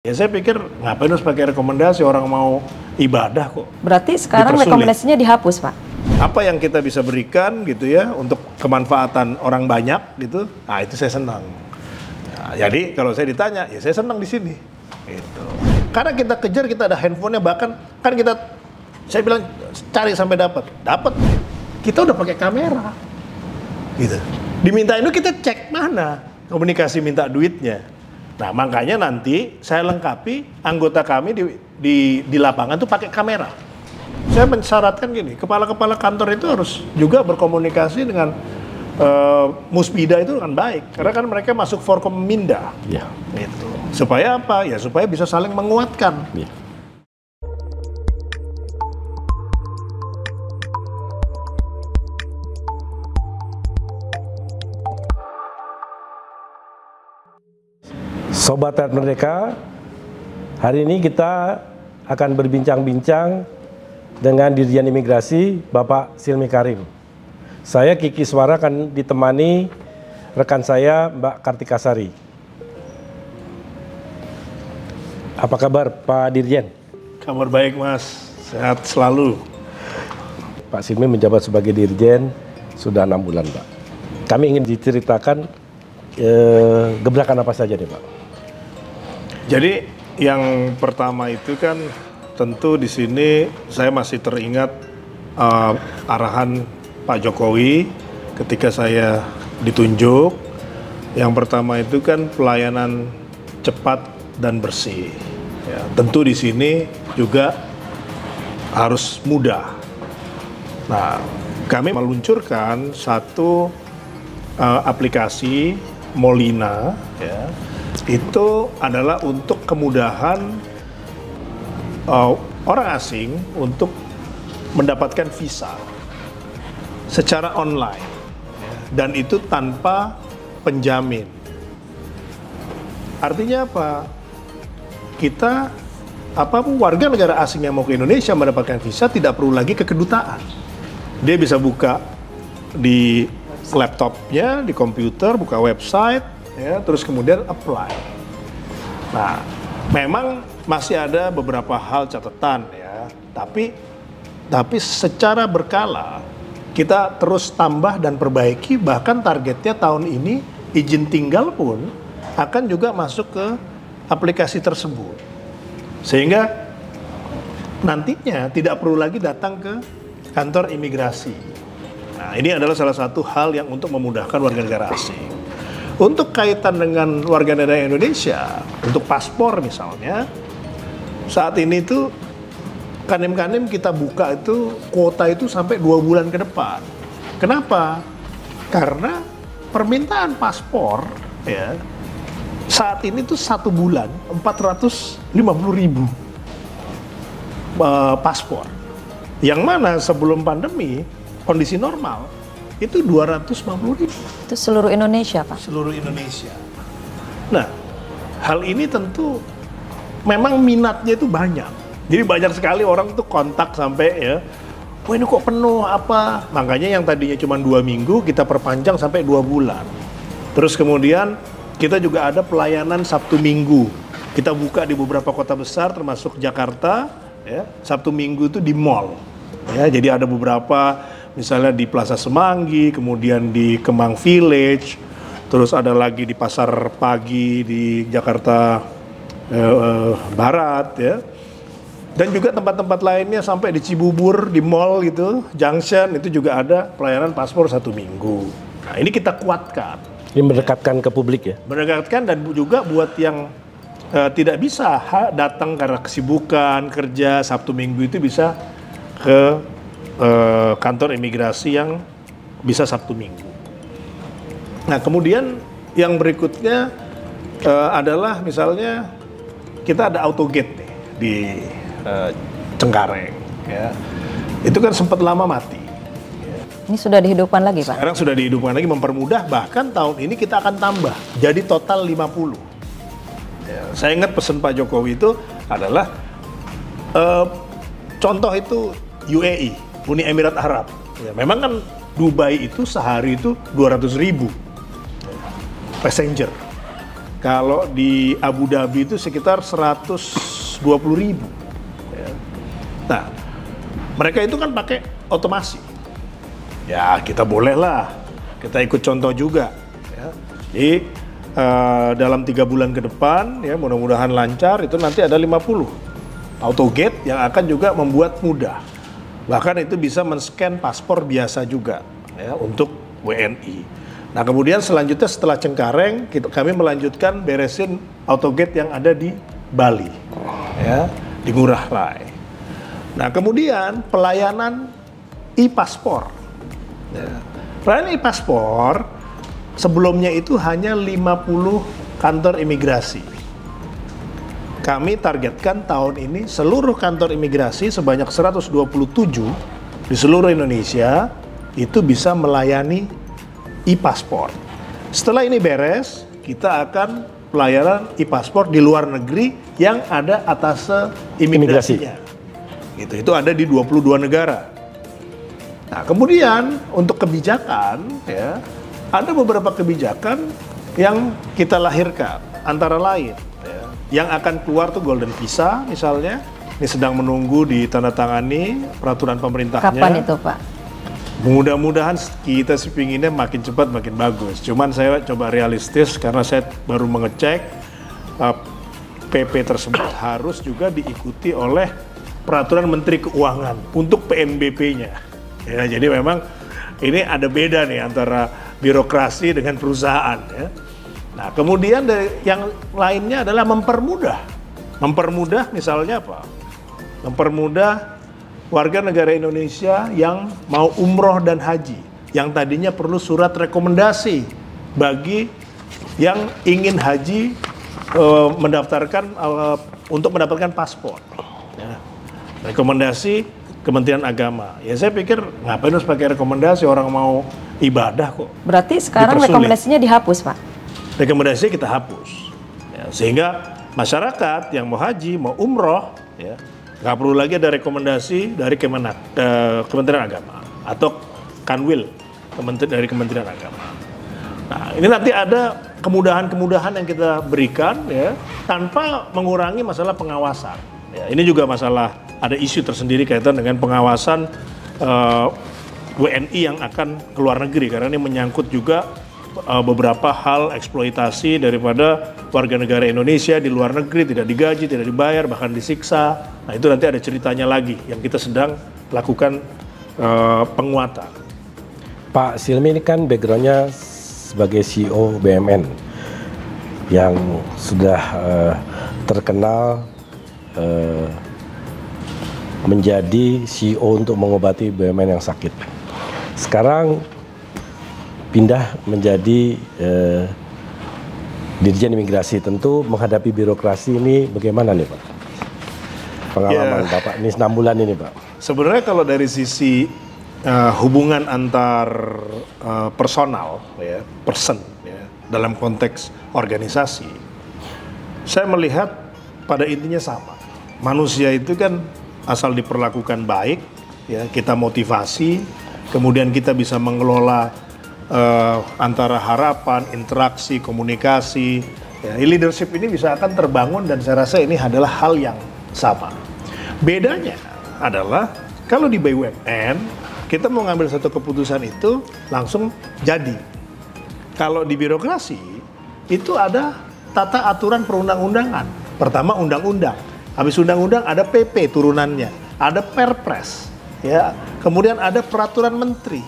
Ya saya pikir ngapain harus pakai rekomendasi, orang mau ibadah kok. Berarti sekarang Dipersulit. rekomendasinya dihapus, Pak? Apa yang kita bisa berikan gitu ya untuk kemanfaatan orang banyak gitu, nah itu saya senang. Nah, jadi kalau saya ditanya, ya saya senang di sini. Gitu. Karena kita kejar, kita ada handphonenya, bahkan kan saya bilang cari sampai dapat. Kita udah pakai kamera, gitu. Diminta itu kita cek mana komunikasi minta duitnya. Nah makanya nanti saya lengkapi anggota kami di lapangan tuh pakai kamera. Saya mensyaratkan gini, kepala-kepala kantor itu harus juga berkomunikasi dengan Muspida itu dengan baik, karena kan mereka masuk Forkominda, ya. Gitu. Supaya apa? Ya supaya bisa saling menguatkan. Ya. Sobat Rakyat Merdeka, hari ini kita akan berbincang-bincang dengan Dirjen Imigrasi, Bapak Silmi Karim. Saya Kiki Suara akan ditemani rekan saya, Mbak Kartika Sari. Apa kabar Pak Dirjen? Kabar baik Mas, sehat selalu. Pak Silmi menjabat sebagai Dirjen sudah 6 bulan Pak. Kami ingin diceritakan gebrakan apa saja nih Pak? Jadi yang pertama itu kan tentu di sini saya masih teringat arahan Pak Jokowi ketika saya ditunjuk. Yang pertama itu kan pelayanan cepat dan bersih. Ya, tentu di sini juga harus mudah. Nah, kami meluncurkan satu aplikasi Molina, ya, itu adalah untuk kemudahan orang asing untuk mendapatkan visa secara online, ya, dan itu tanpa penjamin. Artinya apa? Kita warga negara asing yang mau ke Indonesia mendapatkan visa tidak perlu lagi ke kedutaan. Dia bisa buka di laptopnya, di komputer, buka website, ya, terus kemudian apply. Nah, memang masih ada beberapa hal catatan ya, tapi secara berkala kita terus tambah dan perbaiki, bahkan targetnya tahun ini izin tinggal pun akan juga masuk ke aplikasi tersebut. Sehingga nantinya tidak perlu lagi datang ke kantor imigrasi. Nah, ini adalah salah satu hal yang untuk memudahkan warga negara asing. Untuk kaitan dengan warga negara Indonesia, untuk paspor misalnya, saat ini tuh kanim-kanim kita buka itu kuota itu sampai 2 bulan ke depan. Kenapa? Karena permintaan paspor ya saat ini tuh 1 bulan 450.000 paspor. Yang mana sebelum pandemi kondisi normal itu 250.000. Itu seluruh Indonesia, Pak? Seluruh Indonesia. Nah, hal ini tentu memang minatnya itu banyak. Jadi banyak sekali orang tuh kontak sampai ya, wah ini kok penuh apa? Makanya yang tadinya cuma 2 minggu kita perpanjang sampai 2 bulan. Terus kemudian kita juga ada pelayanan Sabtu Minggu. Kita buka di beberapa kota besar termasuk Jakarta, ya. Sabtu Minggu itu di mall. Ya, jadi ada beberapa misalnya di Plaza Semanggi, kemudian di Kemang Village, terus ada lagi di Pasar Pagi di Jakarta Barat, ya. Dan juga tempat-tempat lainnya sampai di Cibubur, di mall gitu, Junction, itu juga ada pelayanan paspor 1 minggu. Nah, ini kita kuatkan. Ini mendekatkan ke publik ya? Mendekatkan, dan juga buat yang tidak bisa datang karena kesibukan, kerja, Sabtu Minggu itu bisa ke kantor imigrasi yang bisa Sabtu Minggu. Nah, kemudian yang berikutnya adalah misalnya kita ada autogate nih di Cengkareng, ya. Itu kan sempat lama mati. Ya. Ini sudah dihidupkan lagi, Pak? Sekarang sudah dihidupkan lagi, mempermudah, bahkan tahun ini kita akan tambah jadi total 50. Ya, saya ingat pesan Pak Jokowi itu adalah contoh itu UAE, Uni Emirat Arab. Ya, memang kan Dubai itu sehari itu 200.000 passenger. Kalau di Abu Dhabi itu sekitar 120.000. Ya. Nah, mereka itu kan pakai otomasi. Ya, kita bolehlah, kita ikut contoh juga. Ya. Jadi dalam 3 bulan ke depan, ya mudah-mudahan lancar, itu nanti ada 50 autogate yang akan juga membuat mudah. Bahkan itu bisa men-scan paspor biasa juga, ya, untuk WNI. Nah kemudian selanjutnya setelah Cengkareng, kami melanjutkan beresin autogate yang ada di Bali, ya, di Ngurah Rai. Nah kemudian pelayanan e-paspor. Ya. Pelayanan e-paspor sebelumnya itu hanya 50 kantor imigrasi. Kami targetkan tahun ini seluruh kantor imigrasi sebanyak 127 di seluruh Indonesia itu bisa melayani e-paspor. Setelah ini beres, kita akan pelayanan e-paspor di luar negeri yang ada atase imigrasinya. Itu ada di 22 negara. Nah, kemudian untuk kebijakan, ya, ada beberapa kebijakan yang kita lahirkan, antara lain, ya, yang akan keluar tuh Golden Visa misalnya, ini sedang menunggu ditandatangani peraturan pemerintahnya. Kapan itu, Pak? Mudah-mudahan kita sih pinginnya makin cepat makin bagus. Cuman saya coba realistis karena saya baru mengecek PP tersebut harus juga diikuti oleh peraturan Menteri Keuangan untuk PNBP-nya. Ya, jadi memang ini ada beda nih antara birokrasi dengan perusahaan. Ya. Nah, kemudian dari yang lainnya adalah mempermudah. Mempermudah misalnya apa? Mempermudah warga negara Indonesia yang mau umroh dan haji, yang tadinya perlu surat rekomendasi bagi yang ingin haji untuk mendapatkan paspor. Ya. Rekomendasi Kementerian Agama. Ya saya pikir ngapain harus pakai rekomendasi, orang mau ibadah kok. Berarti sekarang rekomendasinya dihapus, Pak? Rekomendasinya kita hapus. Ya, sehingga masyarakat yang mau haji, mau umroh, ya, nggak perlu lagi ada rekomendasi dari Kementerian Agama atau Kanwil dari Kementerian Agama. Nah, ini nanti ada kemudahan-kemudahan yang kita berikan, ya, tanpa mengurangi masalah pengawasan. Ya, ini juga masalah, ada isu tersendiri kaitan dengan pengawasan WNI yang akan keluar negeri, karena ini menyangkut juga beberapa hal eksploitasi daripada warga negara Indonesia di luar negeri, tidak digaji, tidak dibayar, bahkan disiksa. Nah itu nanti ada ceritanya lagi yang kita sedang lakukan penguatan. Pak Silmi ini kan backgroundnya sebagai CEO BUMN yang sudah terkenal menjadi CEO untuk mengobati BUMN yang sakit. Sekarang pindah menjadi Dirjen Imigrasi, tentu menghadapi birokrasi ini bagaimana nih Pak? Pengalaman Bapak ini 6 bulan ini Pak. Sebenarnya kalau dari sisi hubungan antar personal, ya, person, ya, dalam konteks organisasi, saya melihat pada intinya sama. Manusia itu kan asal diperlakukan baik, ya, kita motivasi, kemudian kita bisa mengelola antara harapan, interaksi, komunikasi, ya, leadership ini bisa akan terbangun, dan saya rasa ini adalah hal yang sama. Bedanya adalah kalau di BUMN kita mau ngambil satu keputusan itu langsung jadi. Kalau di birokrasi itu ada tata aturan perundang-undangan. Pertama undang-undang, habis undang-undang ada PP turunannya, ada Perpres, ya, kemudian ada peraturan menteri.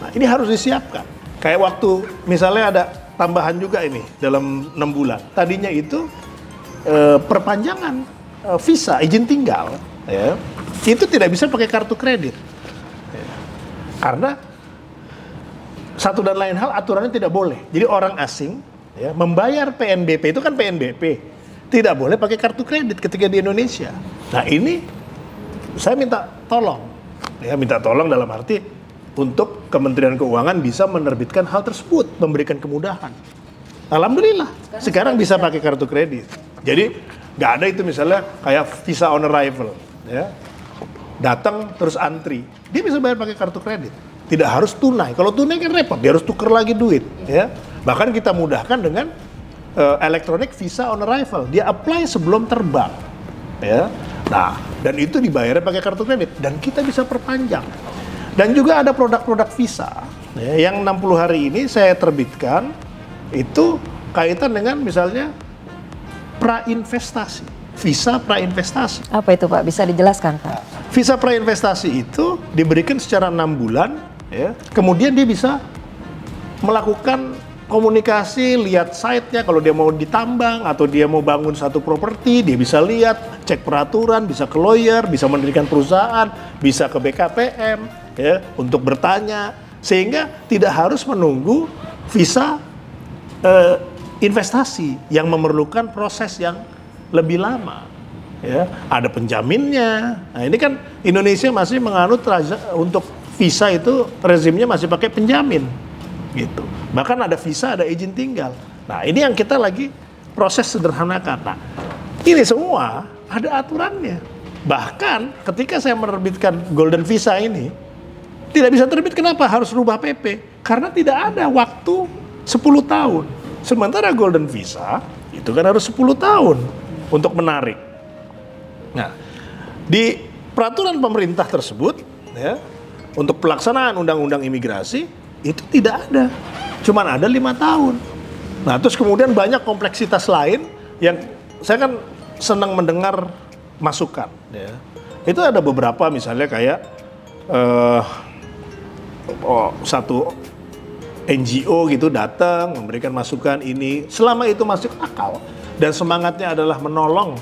Nah, ini harus disiapkan. Kayak waktu misalnya ada tambahan juga ini dalam 6 bulan. Tadinya itu perpanjangan visa, izin tinggal, ya, itu tidak bisa pakai kartu kredit. Ya. Karena satu dan lain hal aturannya tidak boleh. Jadi orang asing, ya, membayar PNBP, itu kan PNBP, tidak boleh pakai kartu kredit ketika di Indonesia. Nah ini saya minta tolong, ya, minta tolong dalam arti untuk Kementerian Keuangan bisa menerbitkan hal tersebut, memberikan kemudahan. Alhamdulillah, sekarang bisa pakai kartu kredit. Jadi nggak ada itu misalnya kayak visa on arrival, ya, datang terus antri, dia bisa bayar pakai kartu kredit. Tidak harus tunai. Kalau tunai kan repot, dia harus tuker lagi duit, ya. Bahkan kita mudahkan dengan electronic visa on arrival. Dia apply sebelum terbang, ya. Nah, dan itu dibayarnya pakai kartu kredit dan kita bisa perpanjang. Dan juga ada produk-produk visa ya, yang 60 hari ini saya terbitkan itu kaitan dengan misalnya prainvestasi, visa prainvestasi. Apa itu Pak? Bisa dijelaskan Pak? Visa prainvestasi itu diberikan secara 6 bulan, ya. Kemudian dia bisa melakukan komunikasi, lihat site-nya kalau dia mau ditambang atau dia mau bangun satu properti, dia bisa lihat, cek peraturan, bisa ke lawyer, bisa mendirikan perusahaan, bisa ke BKPM, ya, untuk bertanya, sehingga tidak harus menunggu visa investasi yang memerlukan proses yang lebih lama. Ya, ada penjaminnya. Nah, ini kan Indonesia masih menganut untuk visa itu rezimnya masih pakai penjamin, gitu. Bahkan ada visa, ada izin tinggal. Nah, ini yang kita lagi proses sederhanakan. Nah, ini semua ada aturannya. Bahkan ketika saya menerbitkan Golden Visa ini, tidak bisa terbit. Kenapa? Harus rubah PP. Karena tidak ada waktu 10 tahun. Sementara Golden Visa itu kan harus 10 tahun untuk menarik. Nah, di peraturan pemerintah tersebut, ya, untuk pelaksanaan undang-undang imigrasi itu tidak ada, cuman ada 5 tahun. Nah, terus kemudian banyak kompleksitas lain yang saya kan senang mendengar masukan. Ya. Itu ada beberapa misalnya kayak satu NGO gitu datang memberikan masukan ini, selama itu masuk akal dan semangatnya adalah menolong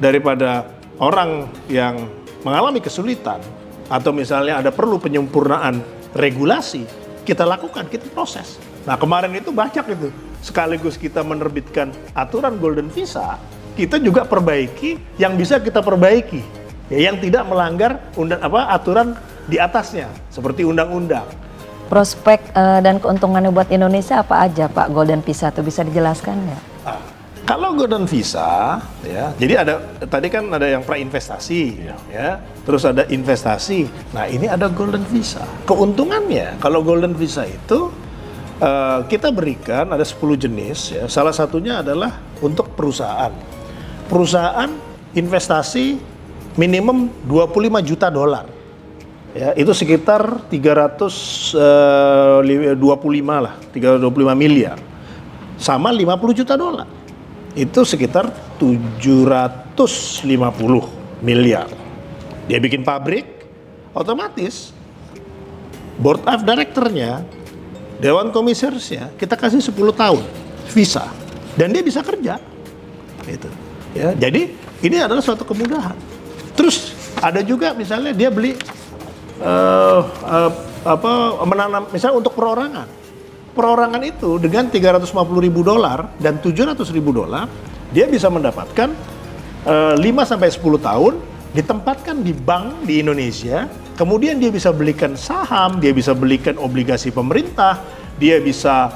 daripada orang yang mengalami kesulitan atau misalnya ada perlu penyempurnaan regulasi, kita lakukan, kita proses. Nah, kemarin itu banyak itu. Sekaligus kita menerbitkan aturan Golden Visa, kita juga perbaiki yang bisa kita perbaiki, ya, yang tidak melanggar aturan di atasnya, seperti undang-undang. Prospek dan keuntungannya buat Indonesia apa aja Pak Golden Visa itu bisa dijelaskan nggak? Kalau Golden Visa, ya, jadi ada tadi kan ada yang prainvestasi, ya, terus ada investasi. Nah, ini ada Golden Visa. Keuntungannya, kalau Golden Visa itu kita berikan ada 10 jenis, ya. Salah satunya adalah untuk perusahaan. Perusahaan investasi minimum 25 juta dolar. Ya, itu sekitar 325 lah, 325 miliar. Sama 50 juta dolar. Itu sekitar 750 miliar. Dia bikin pabrik, otomatis board of director-nya, dewan komisarisnya, kita kasih 10 tahun visa. Dan dia bisa kerja. Gitu. Ya, jadi ini adalah suatu kemudahan. Terus ada juga misalnya dia beli menanam, misalnya untuk perorangan. Perorangan itu dengan 350.000 dolar dan 700.000 dolar, dia bisa mendapatkan 5-10 tahun, ditempatkan di bank di Indonesia, kemudian dia bisa belikan saham, dia bisa belikan obligasi pemerintah, dia bisa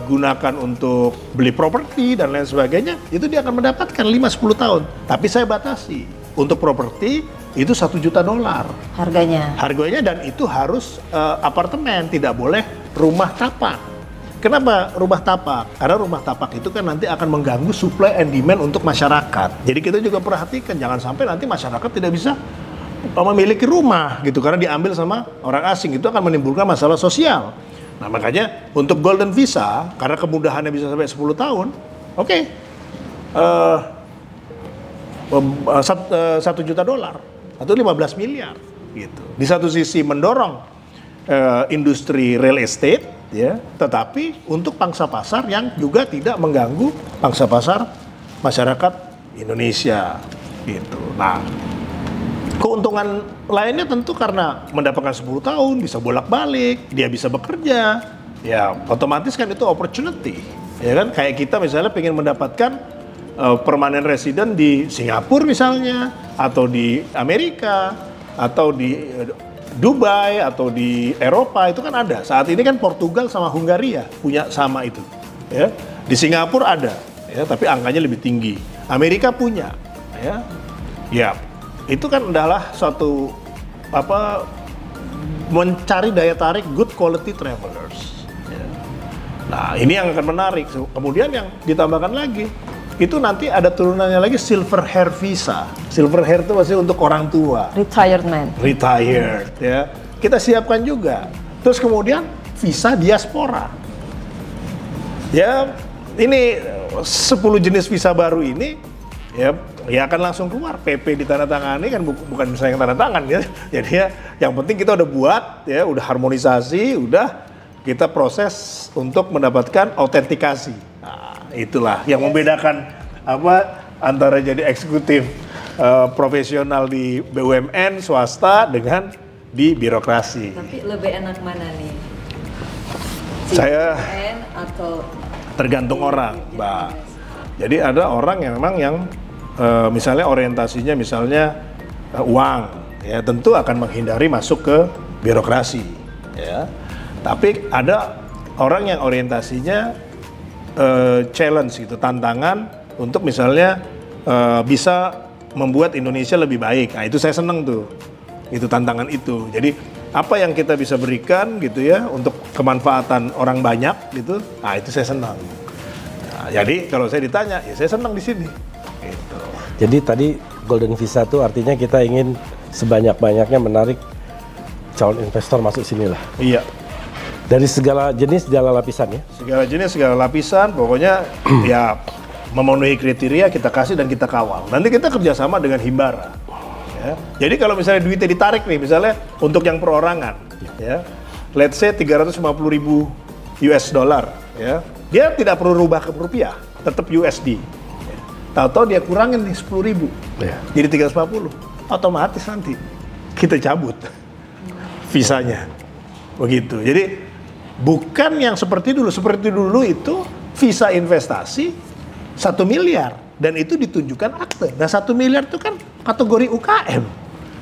gunakan untuk beli properti dan lain sebagainya, itu dia akan mendapatkan 5-10 tahun. Tapi saya batasi, untuk properti itu 1 juta dolar. Harganya dan itu harus apartemen, tidak boleh rumah tapak. Kenapa rumah tapak? Karena rumah tapak itu kan nanti akan mengganggu supply and demand untuk masyarakat. Jadi kita juga perhatikan, jangan sampai nanti masyarakat tidak bisa memiliki rumah gitu, karena diambil sama orang asing, itu akan menimbulkan masalah sosial. Nah, makanya untuk Golden Visa, karena kemudahannya bisa sampai 10 tahun, oke. 1 juta dolar atau 15 miliar gitu. Di satu sisi mendorong industri real estate, ya, tetapi untuk pangsa pasar yang juga tidak mengganggu pangsa pasar masyarakat Indonesia gitu. Nah, keuntungan lainnya tentu karena mendapatkan 10 tahun, bisa bolak-balik, dia bisa bekerja, ya otomatis kan itu opportunity, ya kan? Kayak kita misalnya pengen mendapatkan permanent resident di Singapura misalnya, atau di Amerika, atau di Dubai, atau di Eropa, itu kan ada. Saat ini kan Portugal sama Hungaria punya sama itu, ya. Di Singapura ada, ya, tapi angkanya lebih tinggi. Amerika punya, ya. Ya, itu kan adalah suatu mencari daya tarik good quality travelers. Ya. Nah, ini yang akan menarik. Kemudian yang ditambahkan lagi, itu nanti ada turunannya lagi silver hair visa. Silver hair itu maksudnya untuk orang tua. Retired, ya. Kita siapkan juga. Terus kemudian visa diaspora. Ya, ini 10 jenis visa baru ini, ya akan langsung keluar. PP ditandatangani kan bukan saya yang tanda tangan ya. Jadi ya, yang penting kita udah buat, ya, udah harmonisasi, udah kita proses untuk mendapatkan autentikasi. Nah, itulah yang membedakan antara jadi eksekutif profesional di BUMN swasta dengan di birokrasi. Tapi lebih enak mana nih? Saya BUMN atau tergantung orang, Mbak. Jadi ada orang yang memang yang misalnya orientasinya misalnya uang, ya tentu akan menghindari masuk ke birokrasi, ya. Tapi ada orang yang orientasinya challenge gitu, tantangan untuk misalnya bisa membuat Indonesia lebih baik. Nah, itu saya seneng tuh. Itu tantangan itu. Jadi apa yang kita bisa berikan gitu ya untuk kemanfaatan orang banyak gitu. Nah, itu saya senang. Nah, jadi kalau saya ditanya, ya saya senang di sini. Gitu. Jadi tadi Golden Visa itu artinya kita ingin sebanyak-banyaknya menarik calon investor masuk sini lah. Iya. Dari segala jenis, segala lapisan ya? Segala jenis, segala lapisan, pokoknya ya memenuhi kriteria kita kasih dan kita kawal. Nanti kita kerjasama dengan Himbara. Ya. Jadi kalau misalnya duitnya ditarik nih, misalnya untuk yang perorangan, ya, let's say 350.000 US dollar, ya, dia tidak perlu rubah ke rupiah, tetap USD. Ya. Tahu-tahu dia kurangin nih 10.000, ya. Jadi 350, otomatis nanti kita cabut visanya, begitu. Jadi bukan yang seperti dulu itu visa investasi 1 miliar dan itu ditunjukkan akte. Nah 1 miliar itu kan kategori UKM.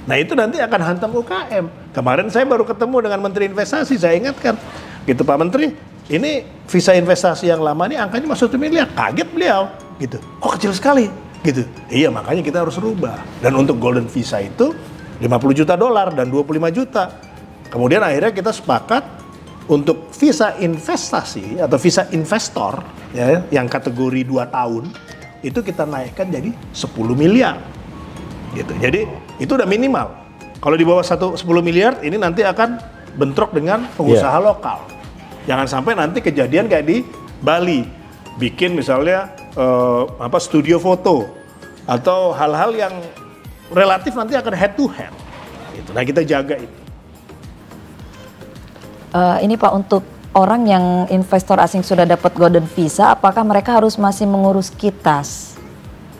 Nah itu nanti akan hantam UKM. Kemarin saya baru ketemu dengan Menteri Investasi, saya ingatkan, gitu Pak Menteri, ini visa investasi yang lama ini angkanya masuk 1 miliar. Kaget beliau, gitu. Kok kecil sekali, gitu. Iya makanya kita harus rubah. Dan untuk Golden Visa itu 50 juta dolar dan 25 juta. Kemudian akhirnya kita sepakat untuk visa investasi atau visa investor, ya, yang kategori 2 tahun itu kita naikkan jadi 10 miliar gitu. Jadi itu udah minimal. Kalau di bawah 10 miliar ini nanti akan bentrok dengan pengusaha lokal. Jangan sampai nanti kejadian kayak di Bali, bikin misalnya studio foto atau hal-hal yang relatif nanti akan head to head gitu. Nah kita jaga itu. Ini Pak, untuk orang yang investor asing sudah dapat Golden Visa, apakah mereka harus masih mengurus KITAS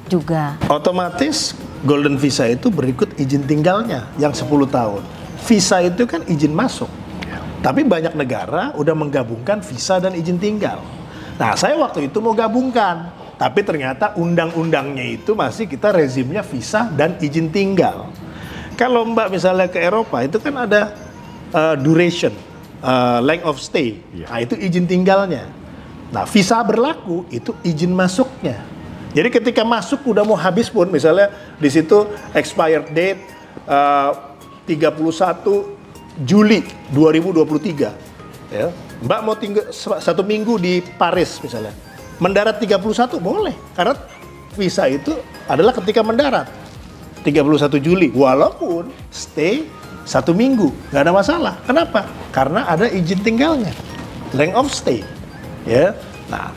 juga? Otomatis Golden Visa itu berikut izin tinggalnya yang 10 tahun. Visa itu kan izin masuk. Tapi banyak negara udah menggabungkan visa dan izin tinggal. Nah, saya waktu itu mau gabungkan. Tapi ternyata undang-undangnya itu masih kita rezimnya visa dan izin tinggal. Kalau Mbak misalnya ke Eropa itu kan ada duration. Length of stay, nah itu izin tinggalnya. Nah visa berlaku itu izin masuknya. Jadi ketika masuk udah mau habis pun, misalnya di situ expired date 31 Juli 2023, ya. Mbak mau tinggal 1 minggu di Paris misalnya, mendarat 31 boleh, karena visa itu adalah ketika mendarat 31 Juli, walaupun stay 1 minggu, nggak ada masalah. Kenapa? Karena ada izin tinggalnya, length of stay, ya. Nah,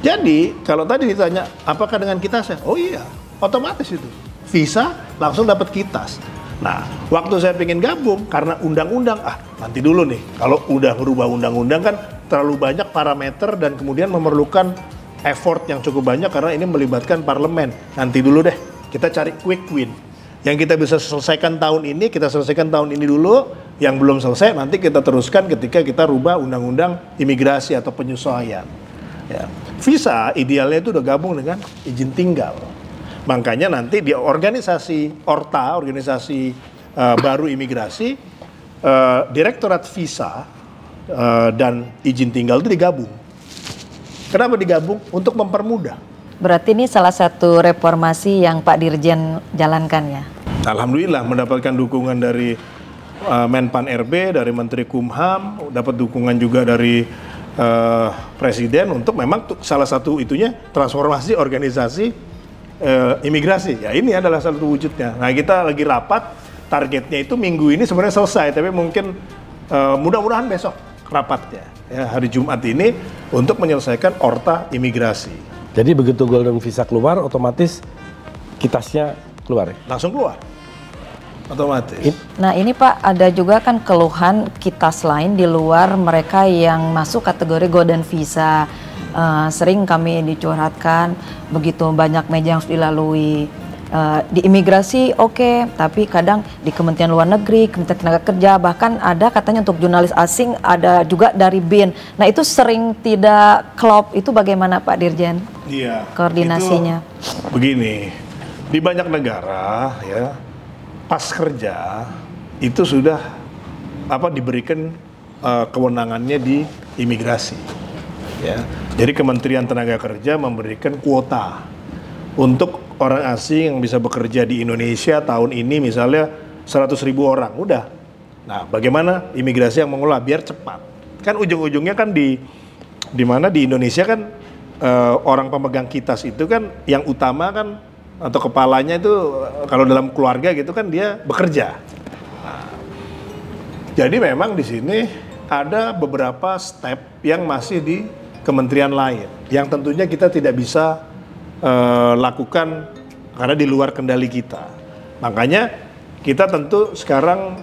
jadi kalau tadi ditanya, apakah dengan KITAS? Oh iya, otomatis itu visa langsung dapat KITAS. Nah, waktu saya pengen gabung karena undang-undang, nanti dulu nih. Kalau udah merubah undang-undang kan terlalu banyak parameter dan kemudian memerlukan effort yang cukup banyak karena ini melibatkan parlemen. Nanti dulu deh, kita cari quick win. Yang kita bisa selesaikan tahun ini, kita selesaikan tahun ini dulu. Yang belum selesai, nanti kita teruskan ketika kita rubah undang-undang imigrasi atau penyesuaian. Ya. Visa idealnya itu udah gabung dengan izin tinggal. Makanya nanti di organisasi ORTA, organisasi baru imigrasi, Direktorat Visa dan izin tinggal itu digabung. Kenapa digabung? Untuk mempermudah. Berarti ini salah satu reformasi yang Pak Dirjen jalankan ya? Alhamdulillah mendapatkan dukungan dari Menpan RB, dari Menteri Kumham, dapat dukungan juga dari Presiden untuk memang salah satu itunya transformasi organisasi imigrasi. Ya ini adalah salah satu wujudnya. Nah kita lagi rapat, targetnya itu minggu ini sebenarnya selesai, tapi mungkin mudah-mudahan besok rapatnya, ya, hari Jumat ini untuk menyelesaikan orta imigrasi. Jadi begitu golden visa keluar, otomatis kitasnya keluar ya? Langsung keluar, otomatis. Nah ini Pak, ada juga kan keluhan kitas lain di luar mereka yang masuk kategori golden visa. Sering kami dicurhatkan begitu banyak meja yang harus dilalui. Di imigrasi oke, tapi kadang di Kementerian Luar Negeri, Kementerian Tenaga Kerja, bahkan ada katanya untuk jurnalis asing, ada juga dari BIN. Nah itu sering tidak klop, itu bagaimana Pak Dirjen? Iya. Koordinasinya. Itu begini, di banyak negara ya pas kerja itu sudah diberikan kewenangannya di imigrasi. Ya, jadi Kementerian Tenaga Kerja memberikan kuota untuk orang asing yang bisa bekerja di Indonesia tahun ini misalnya 100.000 orang, udah. Nah, bagaimana imigrasi yang mengelola biar cepat? Kan ujung-ujungnya kan di mana di Indonesia kan orang pemegang kitas itu kan yang utama kan atau kepalanya itu kalau dalam keluarga gitu kan dia bekerja. Nah, jadi memang di sini ada beberapa step yang masih di kementerian lain yang tentunya kita tidak bisa lakukan karena di luar kendali kita. Makanya kita tentu sekarang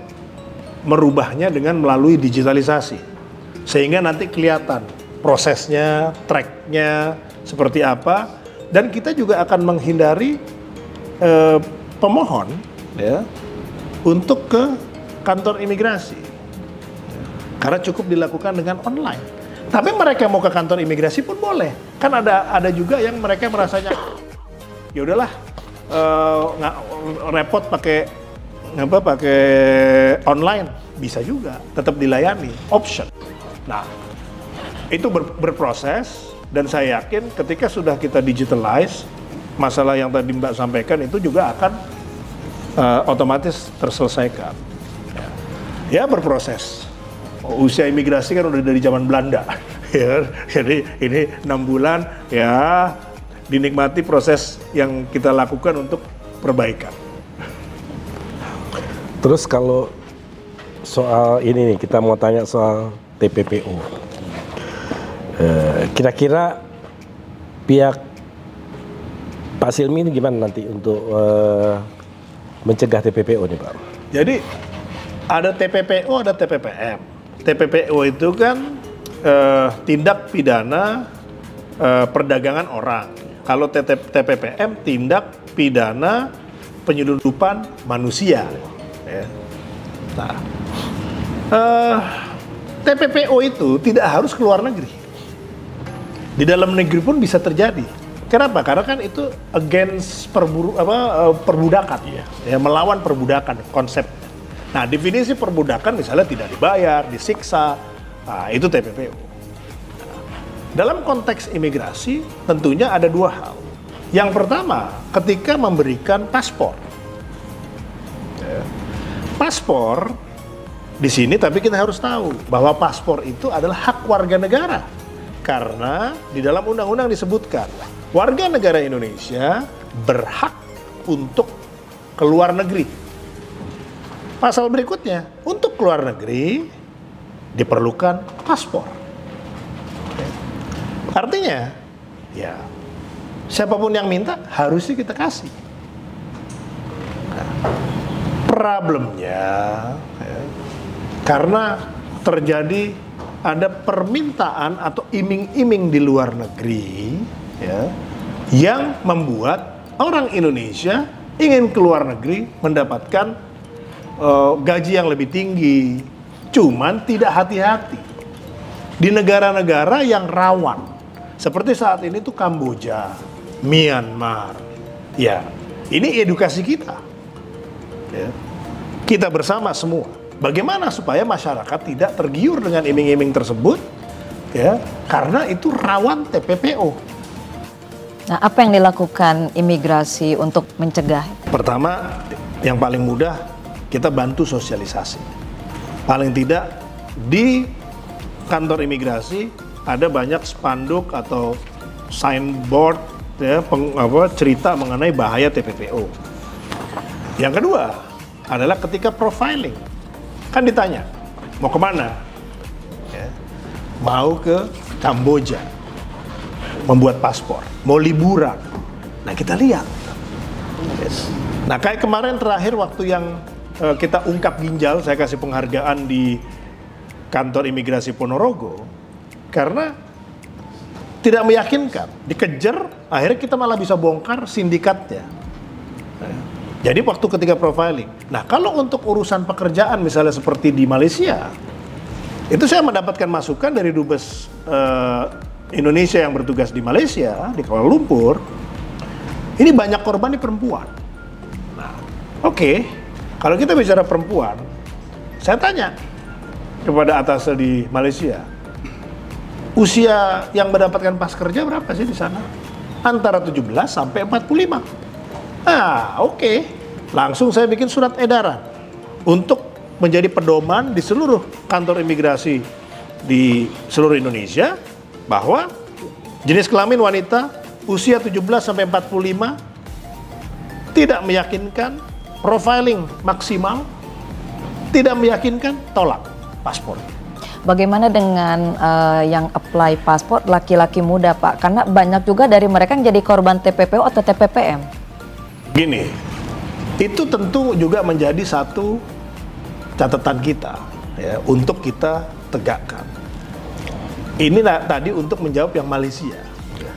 merubahnya dengan melalui digitalisasi sehingga nanti kelihatan prosesnya, tracknya seperti apa, dan kita juga akan menghindari pemohon ya untuk ke kantor imigrasi karena cukup dilakukan dengan online. Tapi mereka mau ke kantor imigrasi pun boleh. Kan ada juga yang mereka merasanya ya udahlah nggak repot pakai online, bisa juga tetap dilayani, option. Nah itu berproses dan saya yakin ketika sudah kita digitalize, masalah yang tadi Mbak sampaikan itu juga akan otomatis terselesaikan. Ya berproses. Usia imigrasi kan udah dari zaman Belanda, ya. Jadi ini 6 bulan ya dinikmati proses yang kita lakukan untuk perbaikan. Terus kalau soal ini nih, kita mau tanya soal TPPO. Kira-kira pihak Pak Silmi ini gimana nanti untuk mencegah TPPO nih Pak? Jadi ada TPPO, ada TPPM. TPPO itu kan tindak pidana perdagangan orang. Kalau TPPM tindak pidana penyelundupan manusia. Ya. Nah, TPPO itu tidak harus ke luar negeri. Di dalam negeri pun bisa terjadi. Kenapa? Karena kan itu against perbudakan, ya, melawan perbudakan konsep. Nah, definisi perbudakan misalnya tidak dibayar, disiksa, nah, itu TPPO. Dalam konteks imigrasi tentunya ada dua hal. Yang pertama, ketika memberikan paspor. Paspor di sini, tapi kita harus tahu bahwa paspor itu adalah hak warga negara. Karena di dalam undang-undang disebutkan, warga negara Indonesia berhak untuk keluar negeri. Pasal berikutnya, untuk keluar negeri diperlukan paspor. Artinya, ya siapapun yang minta harusnya kita kasih. Nah, problemnya, ya, karena terjadi ada permintaan atau iming-iming di luar negeri, ya, yang membuat orang Indonesia ingin keluar negeri mendapatkan gaji yang lebih tinggi, cuman tidak hati-hati. Di negara-negara yang rawan, seperti saat ini tuh Kamboja, Myanmar, ya ini edukasi kita, ya. Kita bersama semua, bagaimana supaya masyarakat tidak tergiur dengan iming-iming tersebut, ya, karena itu rawan TPPO. Nah, apa yang dilakukan imigrasi untuk mencegah? Pertama, yang paling mudah, kita bantu sosialisasi. Paling tidak di kantor imigrasi ada banyak spanduk atau signboard ya, cerita mengenai bahaya TPPO. Yang kedua adalah ketika profiling, kan ditanya mau kemana, ya, mau ke Kamboja, membuat paspor, mau liburan. Nah kita lihat, yes. Nah kayak kemarin terakhir waktu yang kita ungkap ginjal, saya kasih penghargaan di kantor imigrasi Ponorogo, karena tidak meyakinkan, dikejar, akhirnya kita malah bisa bongkar sindikatnya. Jadi waktu ketika profiling. Nah kalau untuk urusan pekerjaan misalnya seperti di Malaysia, itu saya mendapatkan masukan dari Dubes Indonesia yang bertugas di Malaysia, di Kuala Lumpur, ini banyak korban di perempuan. Nah, oke, kalau kita bicara perempuan, saya tanya kepada atasnya di Malaysia, usia yang mendapatkan pas kerja berapa sih di sana? Antara 17 sampai 45. Nah, oke. Langsung saya bikin surat edaran untuk menjadi pedoman di seluruh kantor imigrasi di seluruh Indonesia bahwa jenis kelamin wanita usia 17 sampai 45 tidak meyakinkan, profiling maksimal, tidak meyakinkan, tolak paspor. Bagaimana dengan yang apply paspor laki-laki muda, Pak? Karena banyak juga dari mereka yang jadi korban TPPO atau TPPM. Gini, itu tentu juga menjadi satu catatan kita ya, untuk kita tegakkan. Ini tadi untuk menjawab yang Malaysia.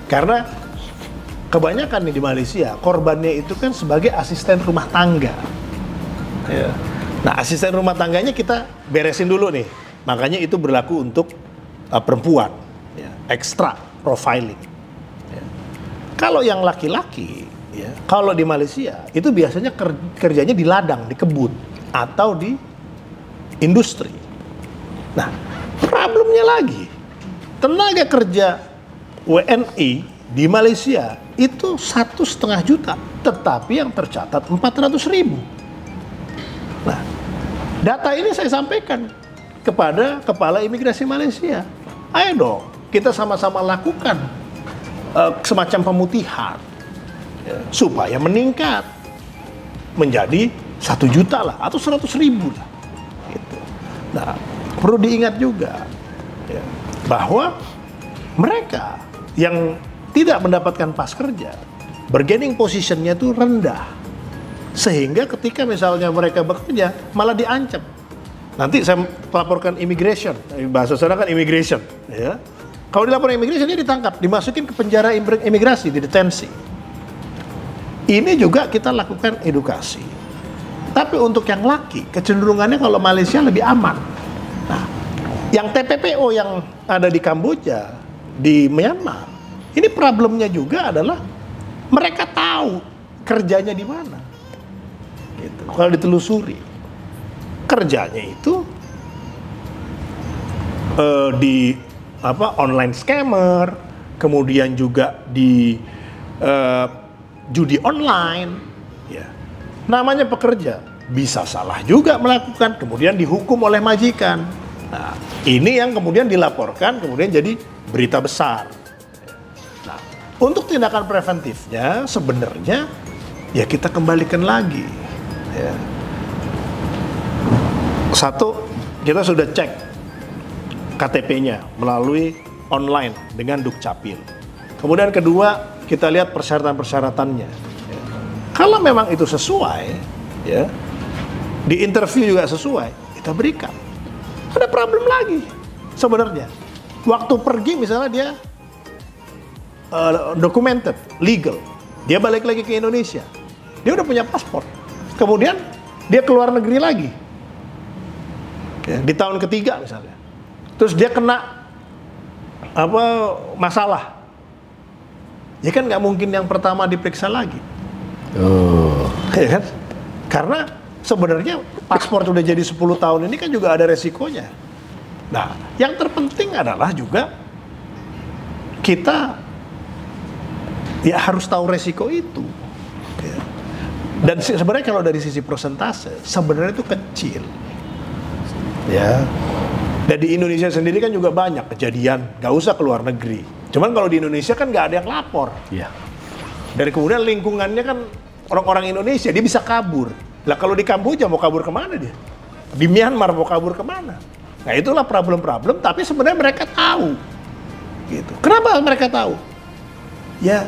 Karena kebanyakan nih di Malaysia, korbannya itu kan sebagai asisten rumah tangga. Ya. Nah, asisten rumah tangganya kita beresin dulu nih. Makanya itu berlaku untuk perempuan, ya, extra profiling. Ya. Kalau yang laki-laki, ya, kalau di Malaysia itu biasanya kerjanya di ladang, di kebun, atau di industri. Nah, problemnya lagi, tenaga kerja WNI di Malaysia itu 1,5 juta, tetapi yang tercatat 400.000. Nah, data ini saya sampaikan kepada Kepala Imigrasi Malaysia. Ayo dong, kita sama-sama lakukan semacam pemutihan ya, supaya meningkat menjadi 1 juta lah atau 100.000 lah. Gitu. Nah, perlu diingat juga ya, bahwa mereka yang tidak mendapatkan pas kerja, bargaining positionnya itu rendah, sehingga ketika misalnya mereka bekerja malah diancam. Nanti saya laporkan immigration, bahasa sana kan immigration, ya. Kalau dilaporkan immigration dia ditangkap, dimasukin ke penjara imigrasi, di detensi. Ini juga kita lakukan edukasi. Tapi untuk yang laki, kecenderungannya kalau Malaysia lebih aman. Nah, yang TPPO yang ada di Kamboja, di Myanmar, ini problemnya juga adalah mereka tahu kerjanya di mana. Gitu. Kalau ditelusuri, kerjanya itu di online scammer, kemudian juga di judi online. Ya. Namanya pekerja, bisa salah juga melakukan, kemudian dihukum oleh majikan. Nah, ini yang kemudian dilaporkan, kemudian jadi berita besar. Nah, untuk tindakan preventifnya sebenarnya ya kita kembalikan lagi. Ya. Satu, kita sudah cek KTP-nya melalui online dengan Dukcapil. Kemudian kedua, kita lihat persyaratan-persyaratannya. Ya. Kalau memang itu sesuai, ya, di interview juga sesuai, kita berikan. Ada problem lagi sebenarnya. Waktu pergi misalnya dia documented, legal, dia balik lagi ke Indonesia, dia udah punya paspor. Kemudian dia keluar negeri lagi. Ya, di tahun ketiga misalnya, terus dia kena masalah, ya kan nggak mungkin yang pertama diperiksa lagi, ya kan? Karena sebenarnya paspor udah jadi 10 tahun ini kan juga ada resikonya. Nah, yang terpenting adalah juga kita ya harus tahu resiko itu. Ya. Dan sebenarnya kalau dari sisi persentase sebenarnya itu kecil. Ya, Dan di Indonesia sendiri kan juga banyak kejadian, nggak usah ke luar negeri. Cuman kalau di Indonesia kan nggak ada yang lapor. Iya. Dan kemudian lingkungannya kan orang-orang Indonesia, dia bisa kabur. Lah kalau di Kamboja mau kabur kemana dia? Di Myanmar mau kabur kemana? Nah itulah problem-problem, tapi sebenarnya mereka tahu. Gitu. Kenapa mereka tahu? Ya,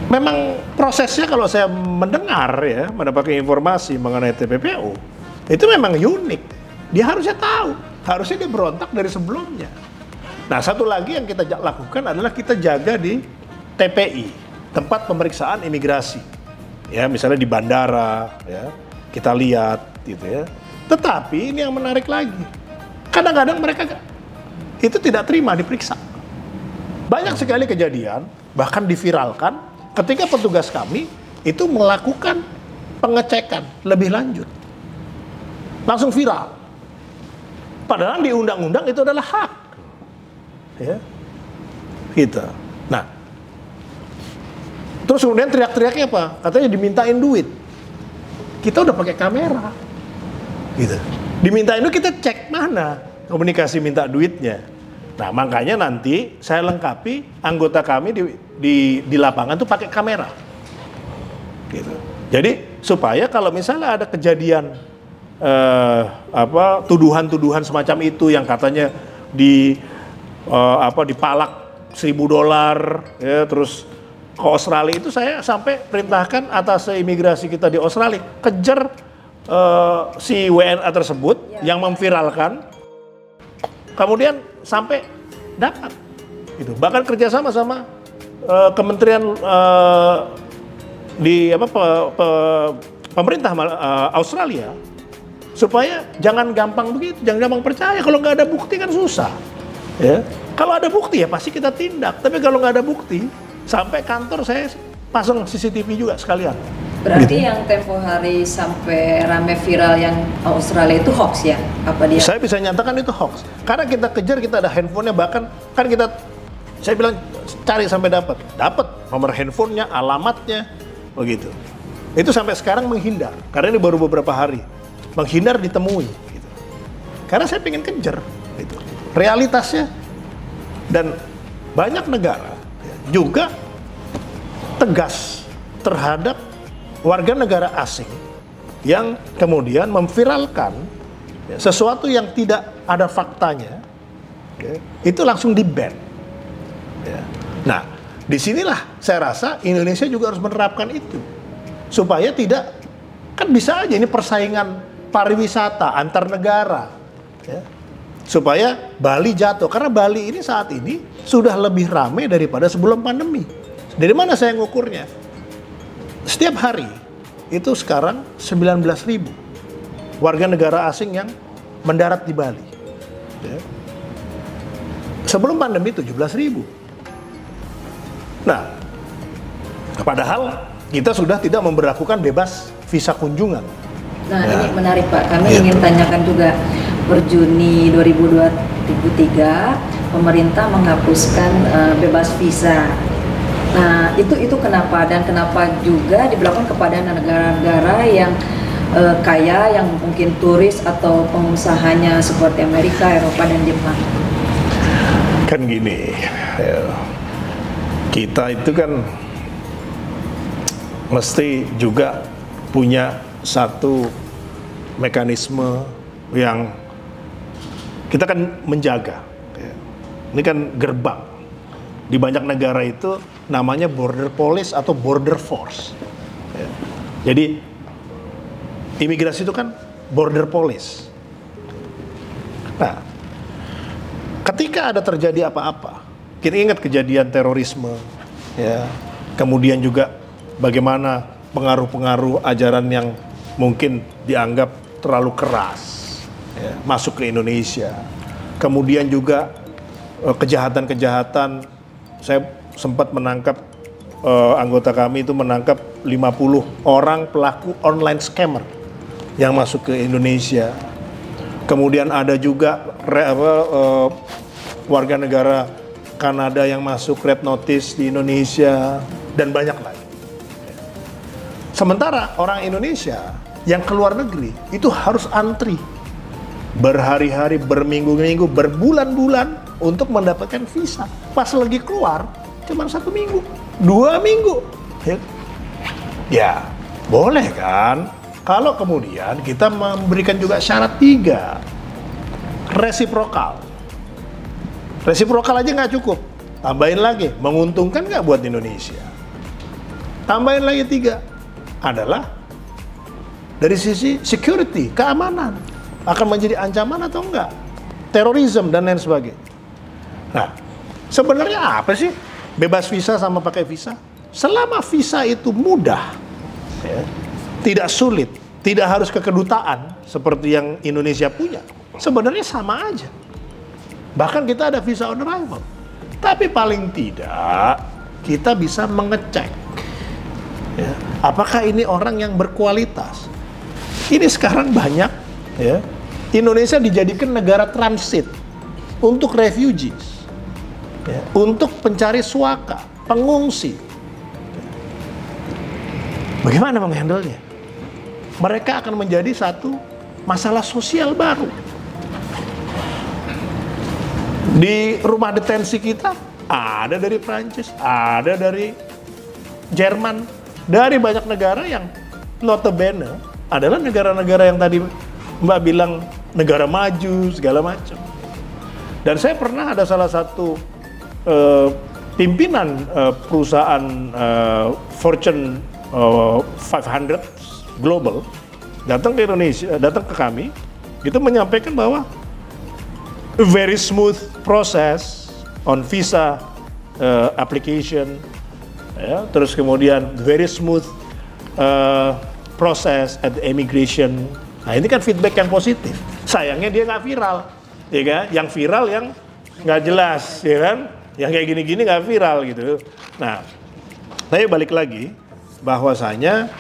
memang prosesnya kalau saya mendengar ya, mendapatkan informasi mengenai TPPU, itu memang unik. Dia harusnya tahu, harusnya dia berontak dari sebelumnya. Nah, satu lagi yang kita lakukan adalah kita jaga di TPI, tempat pemeriksaan imigrasi. Ya, misalnya di bandara, ya, kita lihat gitu ya. Tetapi ini yang menarik lagi. Kadang-kadang mereka itu tidak terima diperiksa. Banyak sekali kejadian, bahkan diviralkan ketika petugas kami itu melakukan pengecekan lebih lanjut. Langsung viral. Padahal di undang-undang itu adalah hak. Ya. Gitu. Nah, terus kemudian teriak-teriaknya apa? Katanya dimintain duit. Kita udah pakai kamera. Gitu. Dimintain duit, kita cek mana komunikasi minta duitnya. Nah, makanya nanti saya lengkapi anggota kami di lapangan tuh pakai kamera. Gitu. Jadi supaya kalau misalnya ada kejadian tuduhan-tuduhan semacam itu yang katanya dipalak $1.000 ya, terus ke Australia, itu saya sampai perintahkan atas imigrasi kita di Australia kejar si WNA tersebut yang memviralkan, kemudian sampai dapat gitu. Bahkan kerjasama sama kementerian pemerintah Australia, supaya jangan gampang begitu, jangan gampang percaya. Kalau nggak ada bukti kan susah. Ya. Kalau ada bukti ya pasti kita tindak. Tapi kalau nggak ada bukti, sampai kantor saya pasang CCTV juga sekalian. Berarti gitu. yang tempo hari sampai rame viral yang Australia itu hoax ya? Apa dia? Saya bisa nyatakan itu hoax. Karena kita kejar, kita ada handphonenya, bahkan kan saya bilang cari sampai dapat nomor handphonenya, alamatnya, begitu. Itu sampai sekarang menghindar, karena ini baru beberapa hari. Menghindar ditemui, gitu. Karena saya pengen kejar, gitu. Realitasnya, dan banyak negara juga tegas terhadap warga negara asing yang kemudian memviralkan sesuatu yang tidak ada faktanya, itu langsung di-ban. Nah, disinilah saya rasa Indonesia juga harus menerapkan itu, supaya tidak, kan bisa aja ini persaingan pariwisata antar negara, ya, supaya Bali jatuh, karena Bali ini saat ini sudah lebih ramai daripada sebelum pandemi. Dari mana saya ngukurnya? Setiap hari itu sekarang 19.000 warga negara asing yang mendarat di Bali. Ya. Sebelum pandemi 17.000. Nah, padahal kita sudah tidak memberlakukan bebas visa kunjungan. Nah, ya. Ini menarik Pak. Kami Gitu. ingin tanyakan juga, per Juni 2023 pemerintah menghapuskan bebas visa. Nah, itu kenapa, dan kenapa juga diberlakukan kepada negara-negara yang kaya, yang mungkin turis atau pengusahanya seperti Amerika, Eropa, dan Jepang? Kan gini, ya, kita itu kan mesti juga punya satu mekanisme yang kita kan menjaga. Ya. Ini kan gerbang. Di banyak negara itu namanya border police atau border force. Ya. Jadi imigrasi itu kan border police. Nah, ketika ada terjadi apa-apa, kita ingat kejadian terorisme, ya, kemudian juga bagaimana pengaruh-pengaruh ajaran yang mungkin dianggap terlalu keras, ya, masuk ke Indonesia. Kemudian juga kejahatan-kejahatan, saya sempat menangkap, anggota kami itu menangkap 50 orang pelaku online scammer yang masuk ke Indonesia. Kemudian ada juga warga negara Kanada yang masuk red notice di Indonesia, dan banyak lagi. Sementara orang Indonesia yang keluar negeri itu harus antri berhari-hari, berminggu-minggu, berbulan-bulan untuk mendapatkan visa. Pas lagi keluar, cuma 1 minggu, 2 minggu. Ya, boleh kan? Kalau kemudian kita memberikan juga syarat 3, resiprokal. Resiprokal aja nggak cukup, tambahin lagi, menguntungkan nggak buat Indonesia? Tambahin lagi 3, adalah dari sisi security, keamanan. Akan menjadi ancaman atau enggak? Terorisme dan lain sebagainya. Nah, sebenarnya apa sih bebas visa sama pakai visa? Selama visa itu mudah, ya, tidak sulit, tidak harus ke kedutaan seperti yang Indonesia punya, sebenarnya sama aja. Bahkan kita ada visa on arrival. Tapi paling tidak kita bisa mengecek, ya, apakah ini orang yang berkualitas. Ini sekarang banyak, ya, Indonesia dijadikan negara transit untuk refugees, ya, untuk pencari suaka, pengungsi. Bagaimana menghandlenya? Mereka akan menjadi satu masalah sosial baru. Di rumah detensi kita ada dari Prancis, ada dari Jerman, dari banyak negara yang notabene adalah negara-negara yang tadi Mbak bilang negara maju segala macam. Dan saya pernah ada salah satu pimpinan perusahaan Fortune 500 global datang ke Indonesia, datang ke kami, itu menyampaikan bahwa a very smooth process on visa application, ya, terus kemudian very smooth process at the immigration. Nah, ini kan feedback yang positif. Sayangnya dia nggak viral, ya kan? Yang viral yang nggak jelas, ya kan? Yang kayak gini-gini nggak viral gitu. Nah, tapi balik lagi bahwasanya,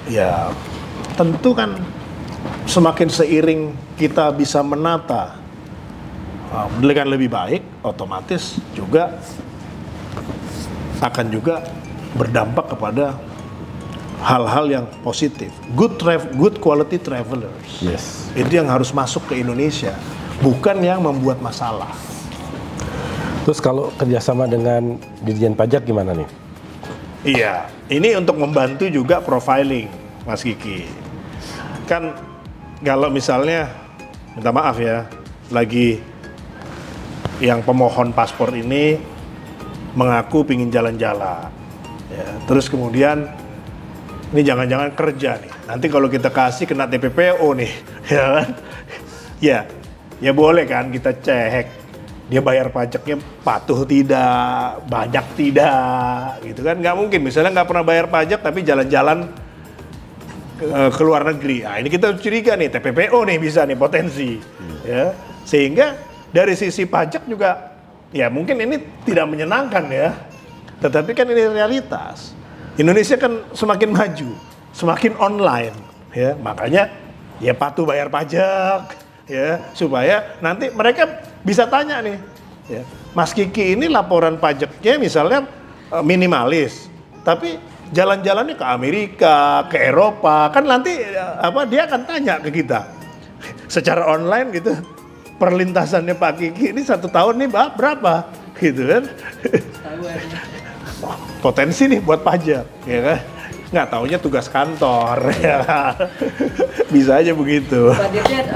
ya tentu kan semakin seiring kita bisa menata dengan lebih baik, otomatis juga akan juga berdampak kepada hal-hal yang positif. Good quality travelers. Yes. Itu yang harus masuk ke Indonesia, bukan yang membuat masalah. Terus kalau kerjasama dengan Dirjen Pajak gimana nih? Iya, ini untuk membantu juga profiling, Mas Kiki. Kan kalau misalnya, minta maaf ya, lagi yang pemohon paspor ini mengaku pingin jalan-jalan, ya, terus kemudian ini jangan-jangan kerja nih. Nanti kalau kita kasih kena TPPO nih, ya kan? Ya boleh kan kita cek dia bayar pajaknya patuh tidak, banyak tidak, gitu kan? Nggak mungkin. Misalnya nggak pernah bayar pajak tapi jalan-jalan ke luar negeri. Nah, ini kita curiga nih TPPO nih bisa nih potensi, ya. Sehingga dari sisi pajak juga, ya mungkin ini tidak menyenangkan ya. Tetapi kan ini realitas. Indonesia kan semakin maju, semakin online, ya, makanya ya patuh bayar pajak, ya, supaya nanti mereka bisa tanya nih, ya, Mas Kiki ini laporan pajaknya misalnya minimalis, tapi jalan-jalannya ke Amerika, ke Eropa, kan nanti dia akan tanya ke kita secara online gitu, perlintasannya Pak Kiki ini 1 tahun nih berapa, gitu kan? Potensi nih buat pajak, ya kan? Nggak taunya tugas kantor, ya. Bisa aja begitu. Pak Dirjen,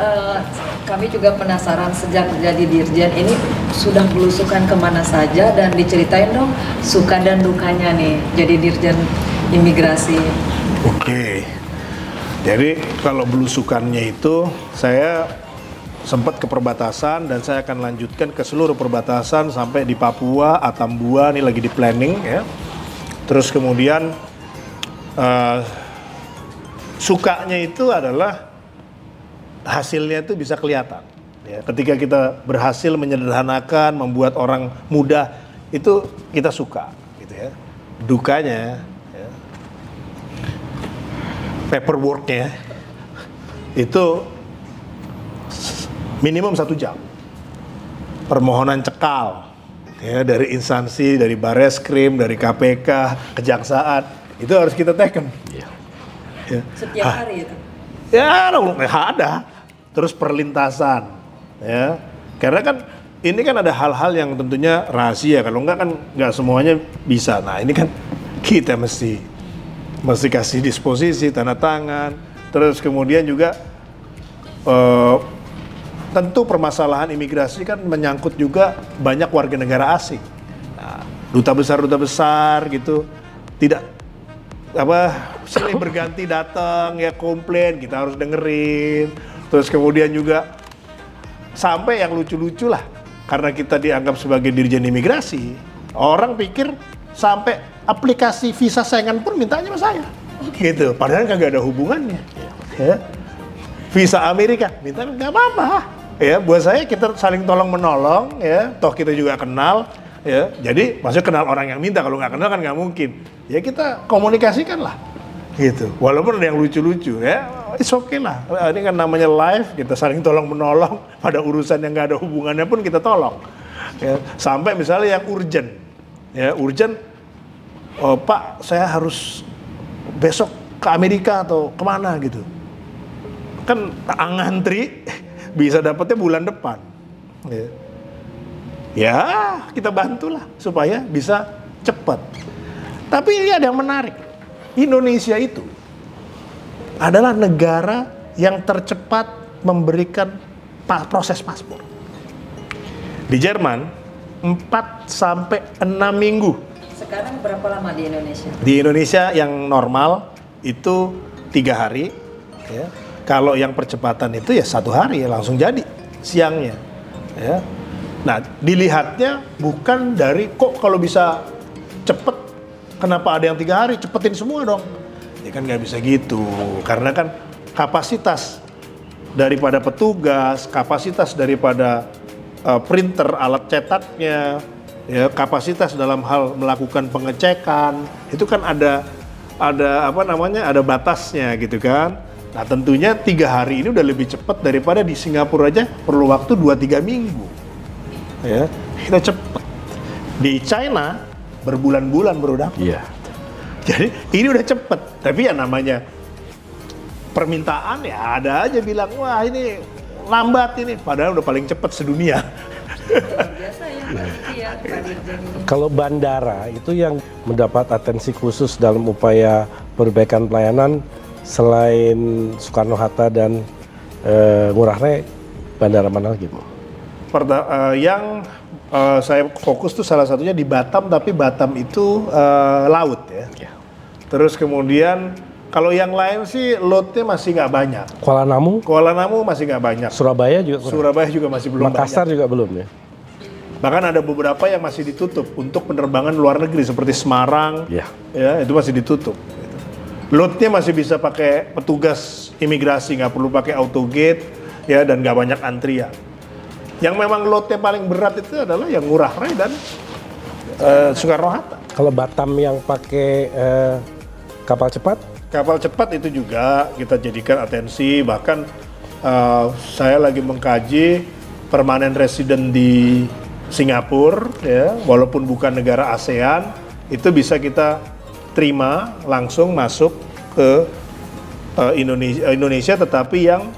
kami juga penasaran sejak jadi Dirjen ini sudah belusukan kemana saja dan diceritain dong suka dan dukanya nih jadi Dirjen Imigrasi. Oke, jadi kalau belusukannya itu saya sempat ke perbatasan dan saya akan lanjutkan ke seluruh perbatasan sampai di Papua, Atambua, ini lagi di planning ya. Terus kemudian sukanya itu adalah hasilnya itu bisa kelihatan. Ya, ketika kita berhasil menyederhanakan, membuat orang mudah, itu kita suka, gitu ya. Dukanya, ya, paperworknya itu minimum 1 jam. Permohonan cekal, ya, dari instansi, dari Bareskrim, dari KPK, Kejaksaan, itu harus kita teken. Ya. Setiap hari itu? Ya, ada. terus perlintasan, ya. Karena kan ini kan ada hal-hal yang tentunya rahasia, kalau enggak kan nggak semuanya bisa. Nah ini kan kita mesti kasih disposisi, tanda tangan, terus kemudian juga tentu permasalahan imigrasi kan menyangkut juga banyak warga negara asing. Nah, duta besar gitu tidak silih berganti datang ya komplain, kita harus dengerin. Terus kemudian juga sampai yang lucu-lucu lah, karena kita dianggap sebagai dirjen imigrasi, orang pikir sampai aplikasi visa Schengen pun mintanya sama saya. Gitu, padahal kagak ada hubungannya. Ya. Visa Amerika, minta nggak apa-apa. Ya, buat saya kita saling tolong menolong, ya. Toh kita juga kenal, ya. Jadi maksudnya kenal orang yang minta, kalau nggak kenal kan nggak mungkin. Ya kita komunikasikan lah, gitu. Walaupun ada yang lucu-lucu, ya, it's okay lah. Ini kan namanya live, kita saling tolong menolong. Pada urusan yang nggak ada hubungannya pun kita tolong. Ya. Sampai misalnya yang urgent, ya urgent. Oh, Pak, saya harus besok ke Amerika atau kemana gitu. Kan ngantri. Bisa dapetnya bulan depan. Ya, kita bantulah supaya bisa cepat. Tapi ini ada yang menarik. Indonesia itu adalah negara yang tercepat memberikan proses paspor. Di Jerman 4 sampai 6 minggu. Sekarang berapa lama di Indonesia? Di Indonesia yang normal itu 3 hari. Ya. Kalau yang percepatan itu ya 1 hari ya langsung jadi siangnya. Ya. Nah dilihatnya bukan dari kok kalau bisa cepet, kenapa ada yang 3 hari, cepetin semua dong. Ya kan nggak bisa gitu, karena kan kapasitas daripada petugas, kapasitas daripada printer, alat cetaknya, ya, kapasitas dalam hal melakukan pengecekan, itu kan ada batasnya gitu kan. Nah tentunya 3 hari ini udah lebih cepat daripada di Singapura aja perlu waktu 2-3 minggu. Ya, kita cepet. Di China berbulan-bulan baru dapat. Iya. Jadi ini udah cepet. Tapi ya namanya permintaan ya ada aja bilang wah ini lambat ini. Padahal udah paling cepet sedunia. Biasa ya, Pak Dirjen ini. Kalau bandara itu yang mendapat atensi khusus dalam upaya perbaikan pelayanan selain Soekarno-Hatta dan Ngurah Rai, bandara mana lagi? Yang saya fokus tuh salah satunya di Batam, tapi Batam itu laut ya. Terus kemudian kalau yang lain sih loadnya masih nggak banyak. Kuala Namu masih nggak banyak. Surabaya juga kurang. Surabaya juga masih belum Makassar banyak. juga belum ya. Bahkan ada beberapa yang masih ditutup untuk penerbangan luar negeri seperti Semarang, ya itu masih ditutup. Loadnya masih bisa pakai petugas imigrasi, nggak perlu pakai autogate, ya, dan nggak banyak antrian. Yang memang loadnya paling berat itu adalah yang Ngurah Rai dan Soekarno-Hatta. Kalau Batam yang pakai kapal cepat? Kapal cepat itu juga kita jadikan atensi, bahkan saya lagi mengkaji permanent resident di Singapura, ya, walaupun bukan negara ASEAN, itu bisa kita terima langsung masuk ke Indonesia, tetapi yang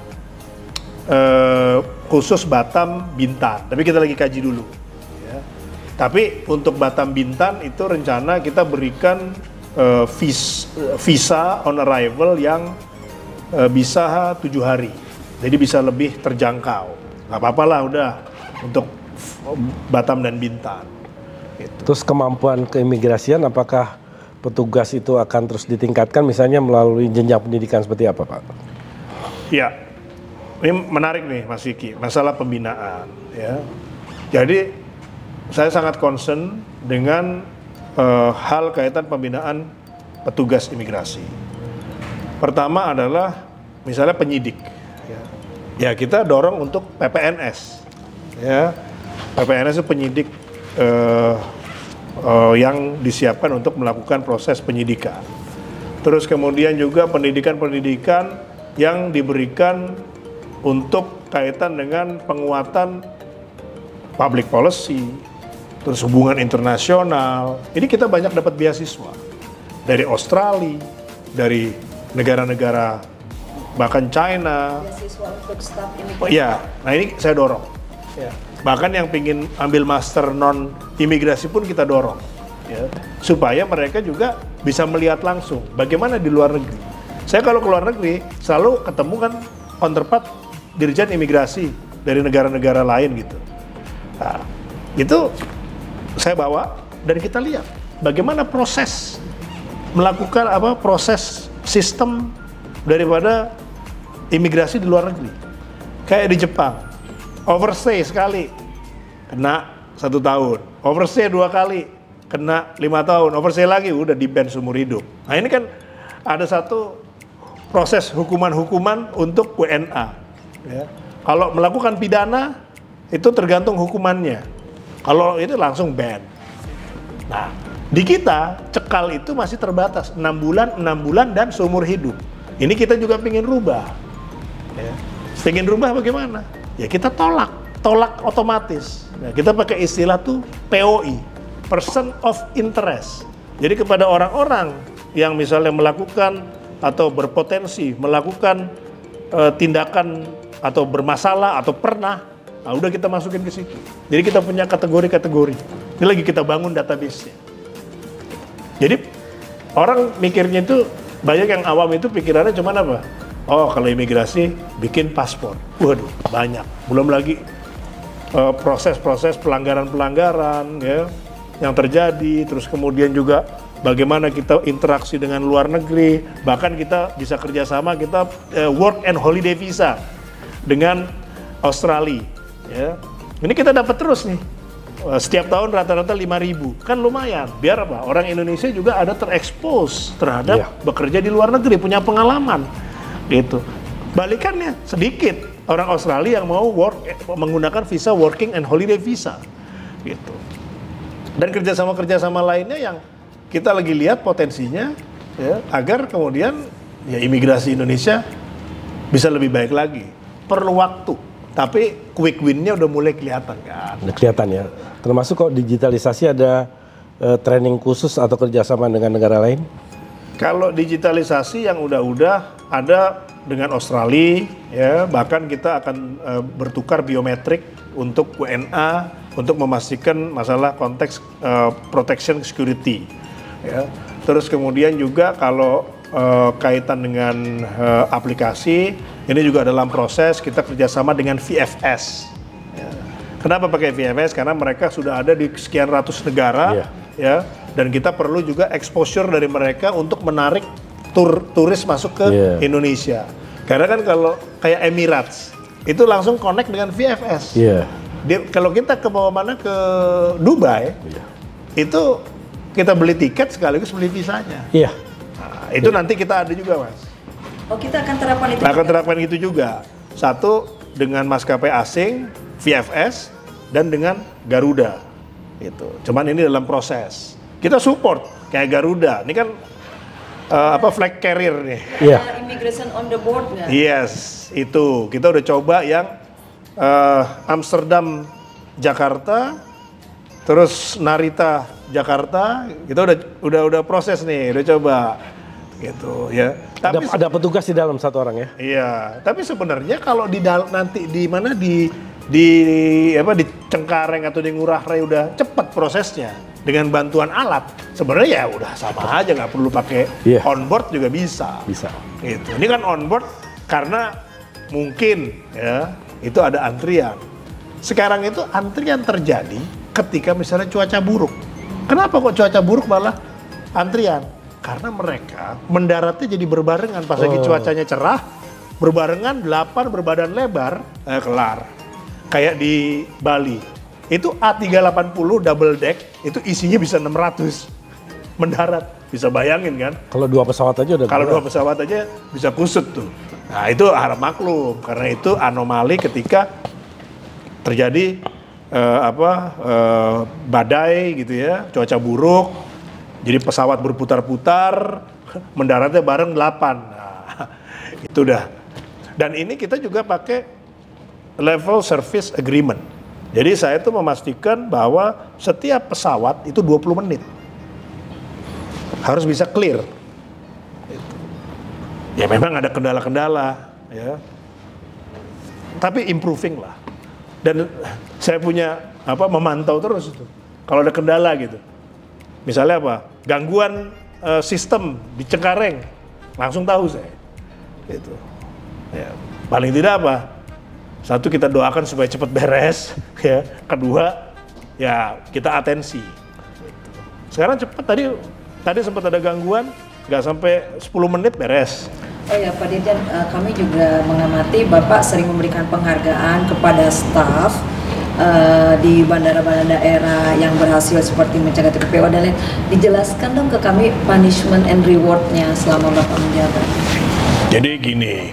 khusus Batam Bintan. Tapi kita lagi kaji dulu. Ya. Tapi untuk Batam Bintan itu rencana kita berikan visa on arrival yang bisa 7 hari. Jadi bisa lebih terjangkau. Gak apa-apa lah udah untuk Batam dan Bintan. Gitu. Terus kemampuan keimigrasian apakah petugas itu akan terus ditingkatkan misalnya melalui jenjang pendidikan seperti apa, Pak? Ya, ini menarik nih Mas Vicky, masalah pembinaan. Ya. Jadi saya sangat concern dengan hal kaitan pembinaan petugas imigrasi. Pertama adalah misalnya penyidik. Ya kita dorong untuk PPNS. Ya, PPNS itu penyidik yang disiapkan untuk melakukan proses penyidikan. Terus kemudian juga pendidikan-pendidikan yang diberikan untuk kaitan dengan penguatan public policy, terus hubungan internasional. Ini kita banyak dapat beasiswa dari Australia, dari negara-negara bahkan China. Ya, nah ini saya dorong. Ya. Bahkan yang pingin ambil master non imigrasi pun kita dorong, ya, supaya mereka juga bisa melihat langsung bagaimana di luar negeri. Saya kalau ke luar negeri selalu ketemu kan counterpart dirjen imigrasi dari negara-negara lain gitu. Nah, itu saya bawa dan kita lihat bagaimana proses melakukan proses sistem daripada imigrasi di luar negeri. Kayak di Jepang, overstay sekali kena 1 tahun, overstay 2 kali kena 5 tahun, overstay lagi udah di-ban seumur hidup. Nah ini kan ada satu proses hukuman-hukuman untuk WNA. Ya. Kalau melakukan pidana itu tergantung hukumannya. Kalau itu langsung ban. Nah di kita cekal itu masih terbatas 6 bulan dan seumur hidup. Ini kita juga pengen rubah. Ya. Pengen rubah bagaimana? Ya kita tolak otomatis. Nah, kita pakai istilah tuh POI, Person of Interest. Jadi kepada orang-orang yang misalnya melakukan atau berpotensi melakukan tindakan atau bermasalah atau pernah, nah udah kita masukin ke situ. Jadi kita punya kategori-kategori. Ini lagi kita bangun database-nya. Jadi orang mikirnya itu banyak yang awam itu pikirannya cuma apa? Oh kalau imigrasi bikin paspor, waduh banyak. Belum lagi proses-proses pelanggaran-pelanggaran ya yang terjadi. Terus kemudian juga bagaimana kita interaksi dengan luar negeri. Bahkan kita bisa kerjasama kita work and holiday visa dengan Australia. Ya. Ini kita dapat terus nih. Setiap tahun rata-rata 5.000, kan lumayan. Biar apa? Orang Indonesia juga ada terekspos terhadap bekerja di luar negeri, punya pengalaman. Gitu. Balikannya sedikit orang Australia yang mau menggunakan visa working and holiday visa, gitu. Dan kerjasama lainnya yang kita lagi lihat potensinya, ya, agar kemudian ya imigrasi Indonesia bisa lebih baik lagi. Perlu waktu, tapi quick win-nya udah mulai kelihatan kan? Udah kelihatan ya. Termasuk kok digitalisasi ada training khusus atau kerjasama dengan negara lain? Kalau digitalisasi yang udah ada dengan Australia, ya bahkan kita akan bertukar biometrik untuk WNA untuk memastikan masalah konteks protection security. Ya. Terus kemudian juga kalau kaitan dengan aplikasi, ini juga dalam proses kita kerjasama dengan VFS. Ya. Kenapa pakai VFS? Karena mereka sudah ada di sekian ratus negara, ya. Dan kita perlu juga exposure dari mereka untuk menarik turis masuk ke Indonesia. Karena kan kalau kayak Emirates itu langsung connect dengan VFS. Kalau kita ke mana ke Dubai, itu kita beli tiket sekaligus beli visanya. Nah, itu nanti kita ada juga, Mas. Oh, kita akan terapkan itu. Akan terapkan itu juga. Satu dengan maskapai asing, VFS, dan dengan Garuda. Gitu. Cuman ini dalam proses. Kita support kayak Garuda. Ini kan flag carrier nih. Immigration on the board nggak? Yes, itu. Kita udah coba yang Amsterdam, Jakarta, terus Narita, Jakarta. Kita udah proses nih, udah coba. Gitu ya. Tapi ada petugas di dalam satu orang ya? Iya. Tapi sebenarnya kalau nanti di mana di Cengkareng atau di Ngurah Rai udah cepat prosesnya. Dengan bantuan alat, sebenarnya ya udah sama aja, nggak perlu pakai onboard juga bisa. Gitu. Ini kan onboard karena mungkin ya itu ada antrian. Sekarang itu antrian terjadi ketika misalnya cuaca buruk. Kenapa kok cuaca buruk malah antrian? Karena mereka mendaratnya jadi berbarengan pas lagi cuacanya cerah, berbarengan 8 berbadan lebar, kelar. Kayak di Bali. Itu A380 double deck, itu isinya bisa 600 mendarat. Bisa bayangin kan? Kalau 2 pesawat aja udah. Kalau 2 pesawat aja bisa kusut tuh. Nah itu harap maklum, karena itu anomali ketika terjadi badai gitu ya, cuaca buruk, jadi pesawat berputar-putar, mendaratnya bareng 8. Nah, itu udah. Dan ini kita juga pakai level service agreement. Jadi saya tuh memastikan bahwa setiap pesawat itu 20 menit. Harus bisa clear. Ya memang ada kendala-kendala, ya. Tapi improving lah. Dan saya punya memantau terus itu. Kalau ada kendala gitu. Misalnya apa? Gangguan sistem di Cengkareng, langsung tahu saya. Gitu. Ya, paling tidak apa? Satu, kita doakan supaya cepat beres, ya. Kedua, ya kita atensi. Sekarang cepat, tadi sempat ada gangguan, nggak sampai 10 menit beres. Oh ya Pak Dirjen, kami juga mengamati Bapak sering memberikan penghargaan kepada staf di bandara-bandara daerah yang berhasil seperti mencegah TPPO dan lain. Dijelaskan dong ke kami punishment and reward-nya selama Bapak menjabat. Jadi gini,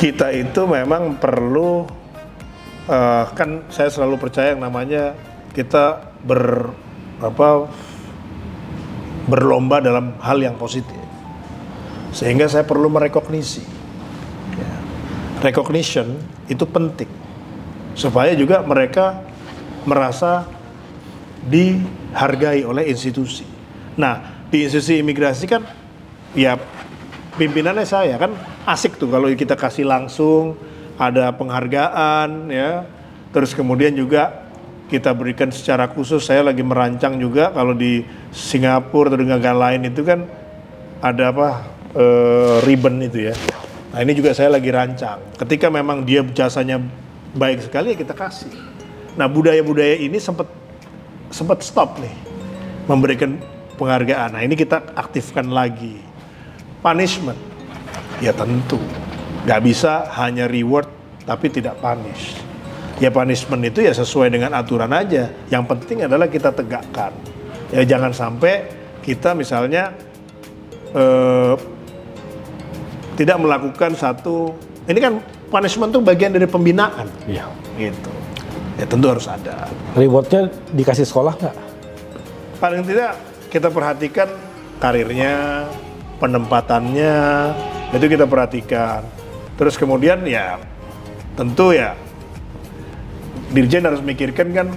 kita itu memang perlu, kan saya selalu percaya yang namanya kita berlomba dalam hal yang positif. Sehingga saya perlu merekognisi. Ya. Recognition itu penting. Supaya juga mereka merasa dihargai oleh institusi. Nah, di institusi imigrasi kan, ya pimpinannya saya kan asik tuh kalau kita kasih langsung, ada penghargaan, ya. Terus kemudian juga kita berikan secara khusus. Saya lagi merancang juga kalau di Singapura atau di negara lain itu kan ada ribbon itu ya. Nah ini juga saya lagi rancang. Ketika memang dia jasanya baik sekali ya kita kasih. Nah budaya-budaya ini sempat stop nih memberikan penghargaan. Nah ini kita aktifkan lagi. Punishment, ya tentu nggak bisa hanya reward tapi tidak punish. Ya punishment itu ya sesuai dengan aturan aja. Yang penting adalah kita tegakkan. Ya jangan sampai kita misalnya tidak melakukan satu, ini kan punishment tuh bagian dari pembinaan. Iya. Gitu. Ya tentu harus ada. Rewardnya dikasih sekolah nggak? Paling tidak kita perhatikan karirnya, penempatannya, itu kita perhatikan. Terus kemudian ya tentu ya Dirjen harus mikirkan kan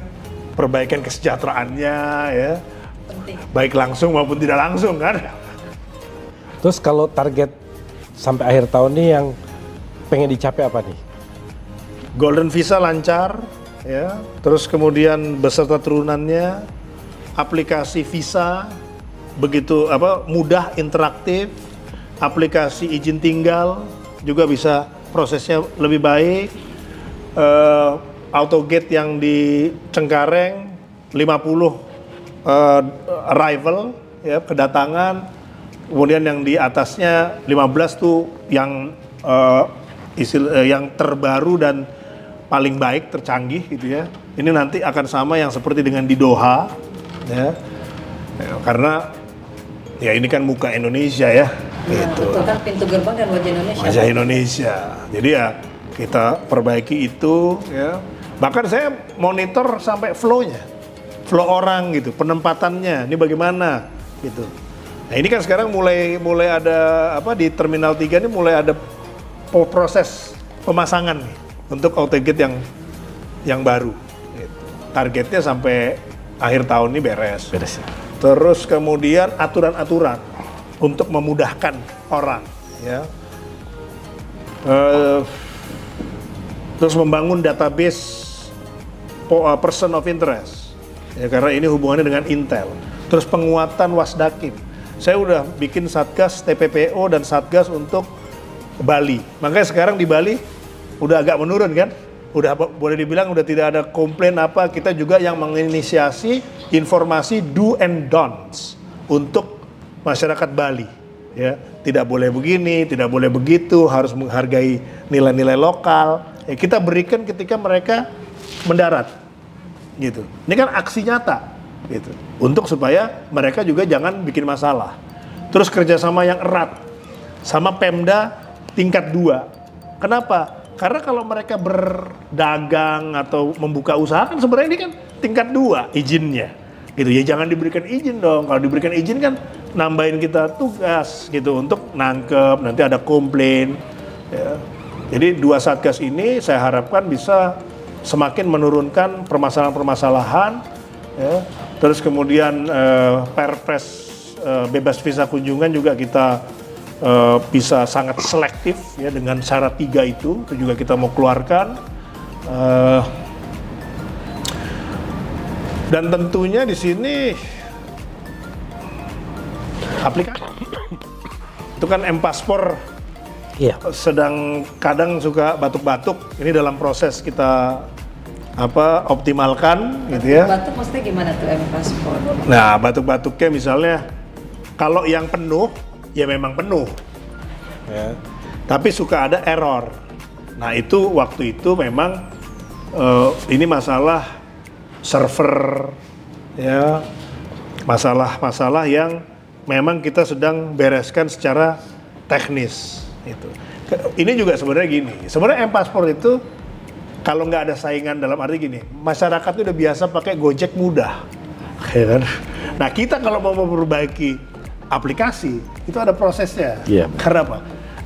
perbaikan kesejahteraannya ya. Penting. Baik langsung maupun tidak langsung kan. Terus kalau target sampai akhir tahun nih yang pengen dicapai apa nih? Golden Visa lancar ya. Terus kemudian beserta turunannya, aplikasi visa begitu mudah, interaktif, aplikasi izin tinggal juga bisa prosesnya lebih baik. Autogate yang di Cengkareng 50 arrival ya, kedatangan. Kemudian yang di atasnya 15 tuh yang yang terbaru dan paling baik, tercanggih gitu ya. Ini nanti akan sama yang seperti dengan di Doha ya. Karena ya ini kan muka Indonesia ya. Nah, gitu. itu kan pintu gerbang dan wajah Indonesia. Wajah Indonesia. Jadi ya kita perbaiki itu ya. Bahkan saya monitor sampai flow-nya. Flow orang gitu, penempatannya. Ini bagaimana gitu. Nah, ini kan sekarang mulai ada di Terminal 3 ini mulai ada proses pemasangan nih untuk autogate yang baru. Gitu. Targetnya sampai akhir tahun ini beres. Beres ya. Terus kemudian aturan-aturan untuk memudahkan orang, ya. Terus membangun database person of interest, ya karena ini hubungannya dengan Intel. Terus penguatan Wasdakim. Saya udah bikin Satgas TPPO dan Satgas untuk Bali. Makanya sekarang di Bali udah agak menurun kan? Udah boleh dibilang udah tidak ada komplain apa. Kita juga yang menginisiasi informasi do and don'ts untuk masyarakat Bali. Ya, tidak boleh begini, tidak boleh begitu, harus menghargai nilai-nilai lokal. Ya, kita berikan ketika mereka mendarat. Gitu. Ini kan aksi nyata. Gitu. Untuk supaya mereka juga jangan bikin masalah. Terus kerjasama yang erat sama Pemda tingkat 2. Kenapa? Karena kalau mereka berdagang atau membuka usaha kan sebenarnya ini kan tingkat 2 izinnya. Gitu ya, jangan diberikan izin dong. Kalau diberikan izin kan nambahin kita tugas gitu untuk nangkep, nanti ada komplain. Ya. Jadi 2 Satgas ini saya harapkan bisa semakin menurunkan permasalahan-permasalahan. Ya. Terus kemudian Perpres bebas visa kunjungan juga kita bisa sangat selektif ya dengan syarat 3 itu juga kita mau keluarkan. Dan tentunya di sini aplikasi itu kan M-Paspor sedang kadang suka batuk-batuk. Ini dalam proses kita optimalkan gitu ya. Batuk maksudnya gimana tuh M-Paspor? Nah, batuk-batuknya misalnya kalau yang penuh ya memang penuh. Ya. Tapi suka ada error. Nah, itu waktu itu memang ini masalah server ya. Masalah-masalah yang memang kita sedang bereskan secara teknis itu. Ini juga sebenarnya gini. Sebenarnya M-Paspor itu kalau nggak ada saingan dalam arti gini, masyarakat itu udah biasa pakai Gojek mudah, ya kan? Nah kita kalau mau memperbaiki aplikasi itu ada prosesnya. Karena apa?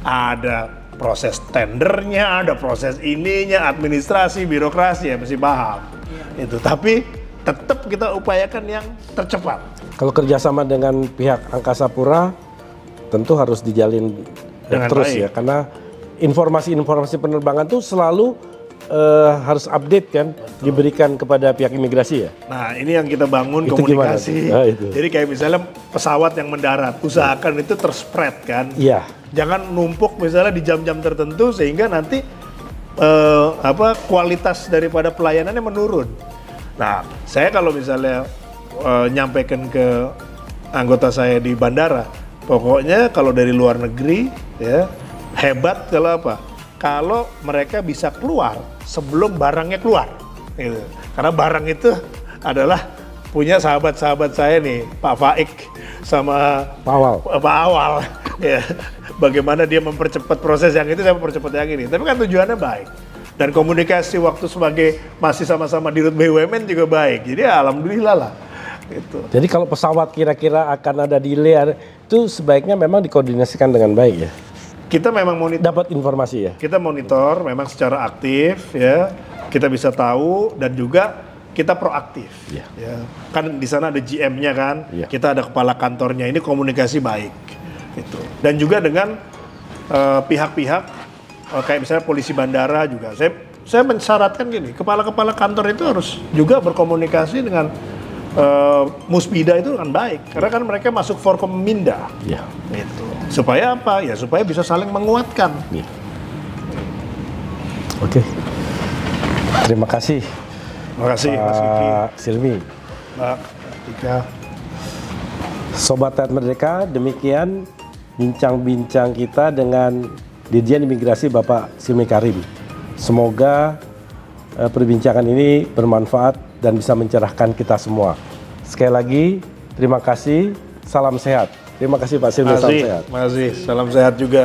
Ada proses tendernya, ada proses ininya, administrasi, birokrasi ya mesti paham. Itu. Tapi tetap kita upayakan yang tercepat. Kalau kerjasama dengan pihak Angkasa Pura tentu harus dijalin dengan terus baik. Ya, karena informasi-informasi penerbangan tuh selalu harus update kan, diberikan kepada pihak imigrasi ya. Nah ini yang kita bangun itu komunikasi. Itu. Jadi kayak misalnya pesawat yang mendarat, usahakan itu terspread kan. Iya. Jangan numpuk misalnya di jam-jam tertentu sehingga nanti kualitas daripada pelayanannya menurun. Nah, saya kalau misalnya nyampaikan ke anggota saya di bandara, pokoknya kalau dari luar negeri ya hebat kalau apa? Kalau mereka bisa keluar sebelum barangnya keluar. Gitu. Karena barang itu adalah punya sahabat-sahabat saya nih, Pak Faik sama Pak Awal. Ya, bagaimana dia mempercepat proses yang itu, saya mempercepat yang ini. Tapi kan tujuannya baik. Dan komunikasi waktu sebagai masih sama-sama di Rut BUMN juga baik. Jadi ya, alhamdulillah lah. Gitu. Jadi kalau pesawat kira-kira akan ada delay, itu sebaiknya memang dikoordinasikan dengan baik ya. Kita memang monitor. Dapat informasi ya. Kita monitor memang secara aktif ya. Kita bisa tahu dan juga kita proaktif. Ya. Kan di sana ada GM-nya kan. Ya. Kita ada kepala kantornya. Ini komunikasi baik. Gitu. Dan juga dengan pihak-pihak kayak misalnya polisi bandara juga. Saya mensyaratkan gini, kepala-kepala kantor itu harus juga berkomunikasi dengan Muspida itu dengan baik, karena kan mereka masuk Forkominda. Iya. Gitu. Supaya apa? Ya supaya bisa saling menguatkan. Iya. Oke. Terima kasih. Terima kasih Mas Kiki. Silmi. Mbak Tika. Sobat Rakyat Merdeka, demikian bincang-bincang kita dengan Dirjen Imigrasi Bapak Silmi Karim. Semoga perbincangan ini bermanfaat dan bisa mencerahkan kita semua. Sekali lagi, terima kasih. Salam sehat. Terima kasih Pak Silmi, salam sehat. Terima kasih. Salam sehat juga.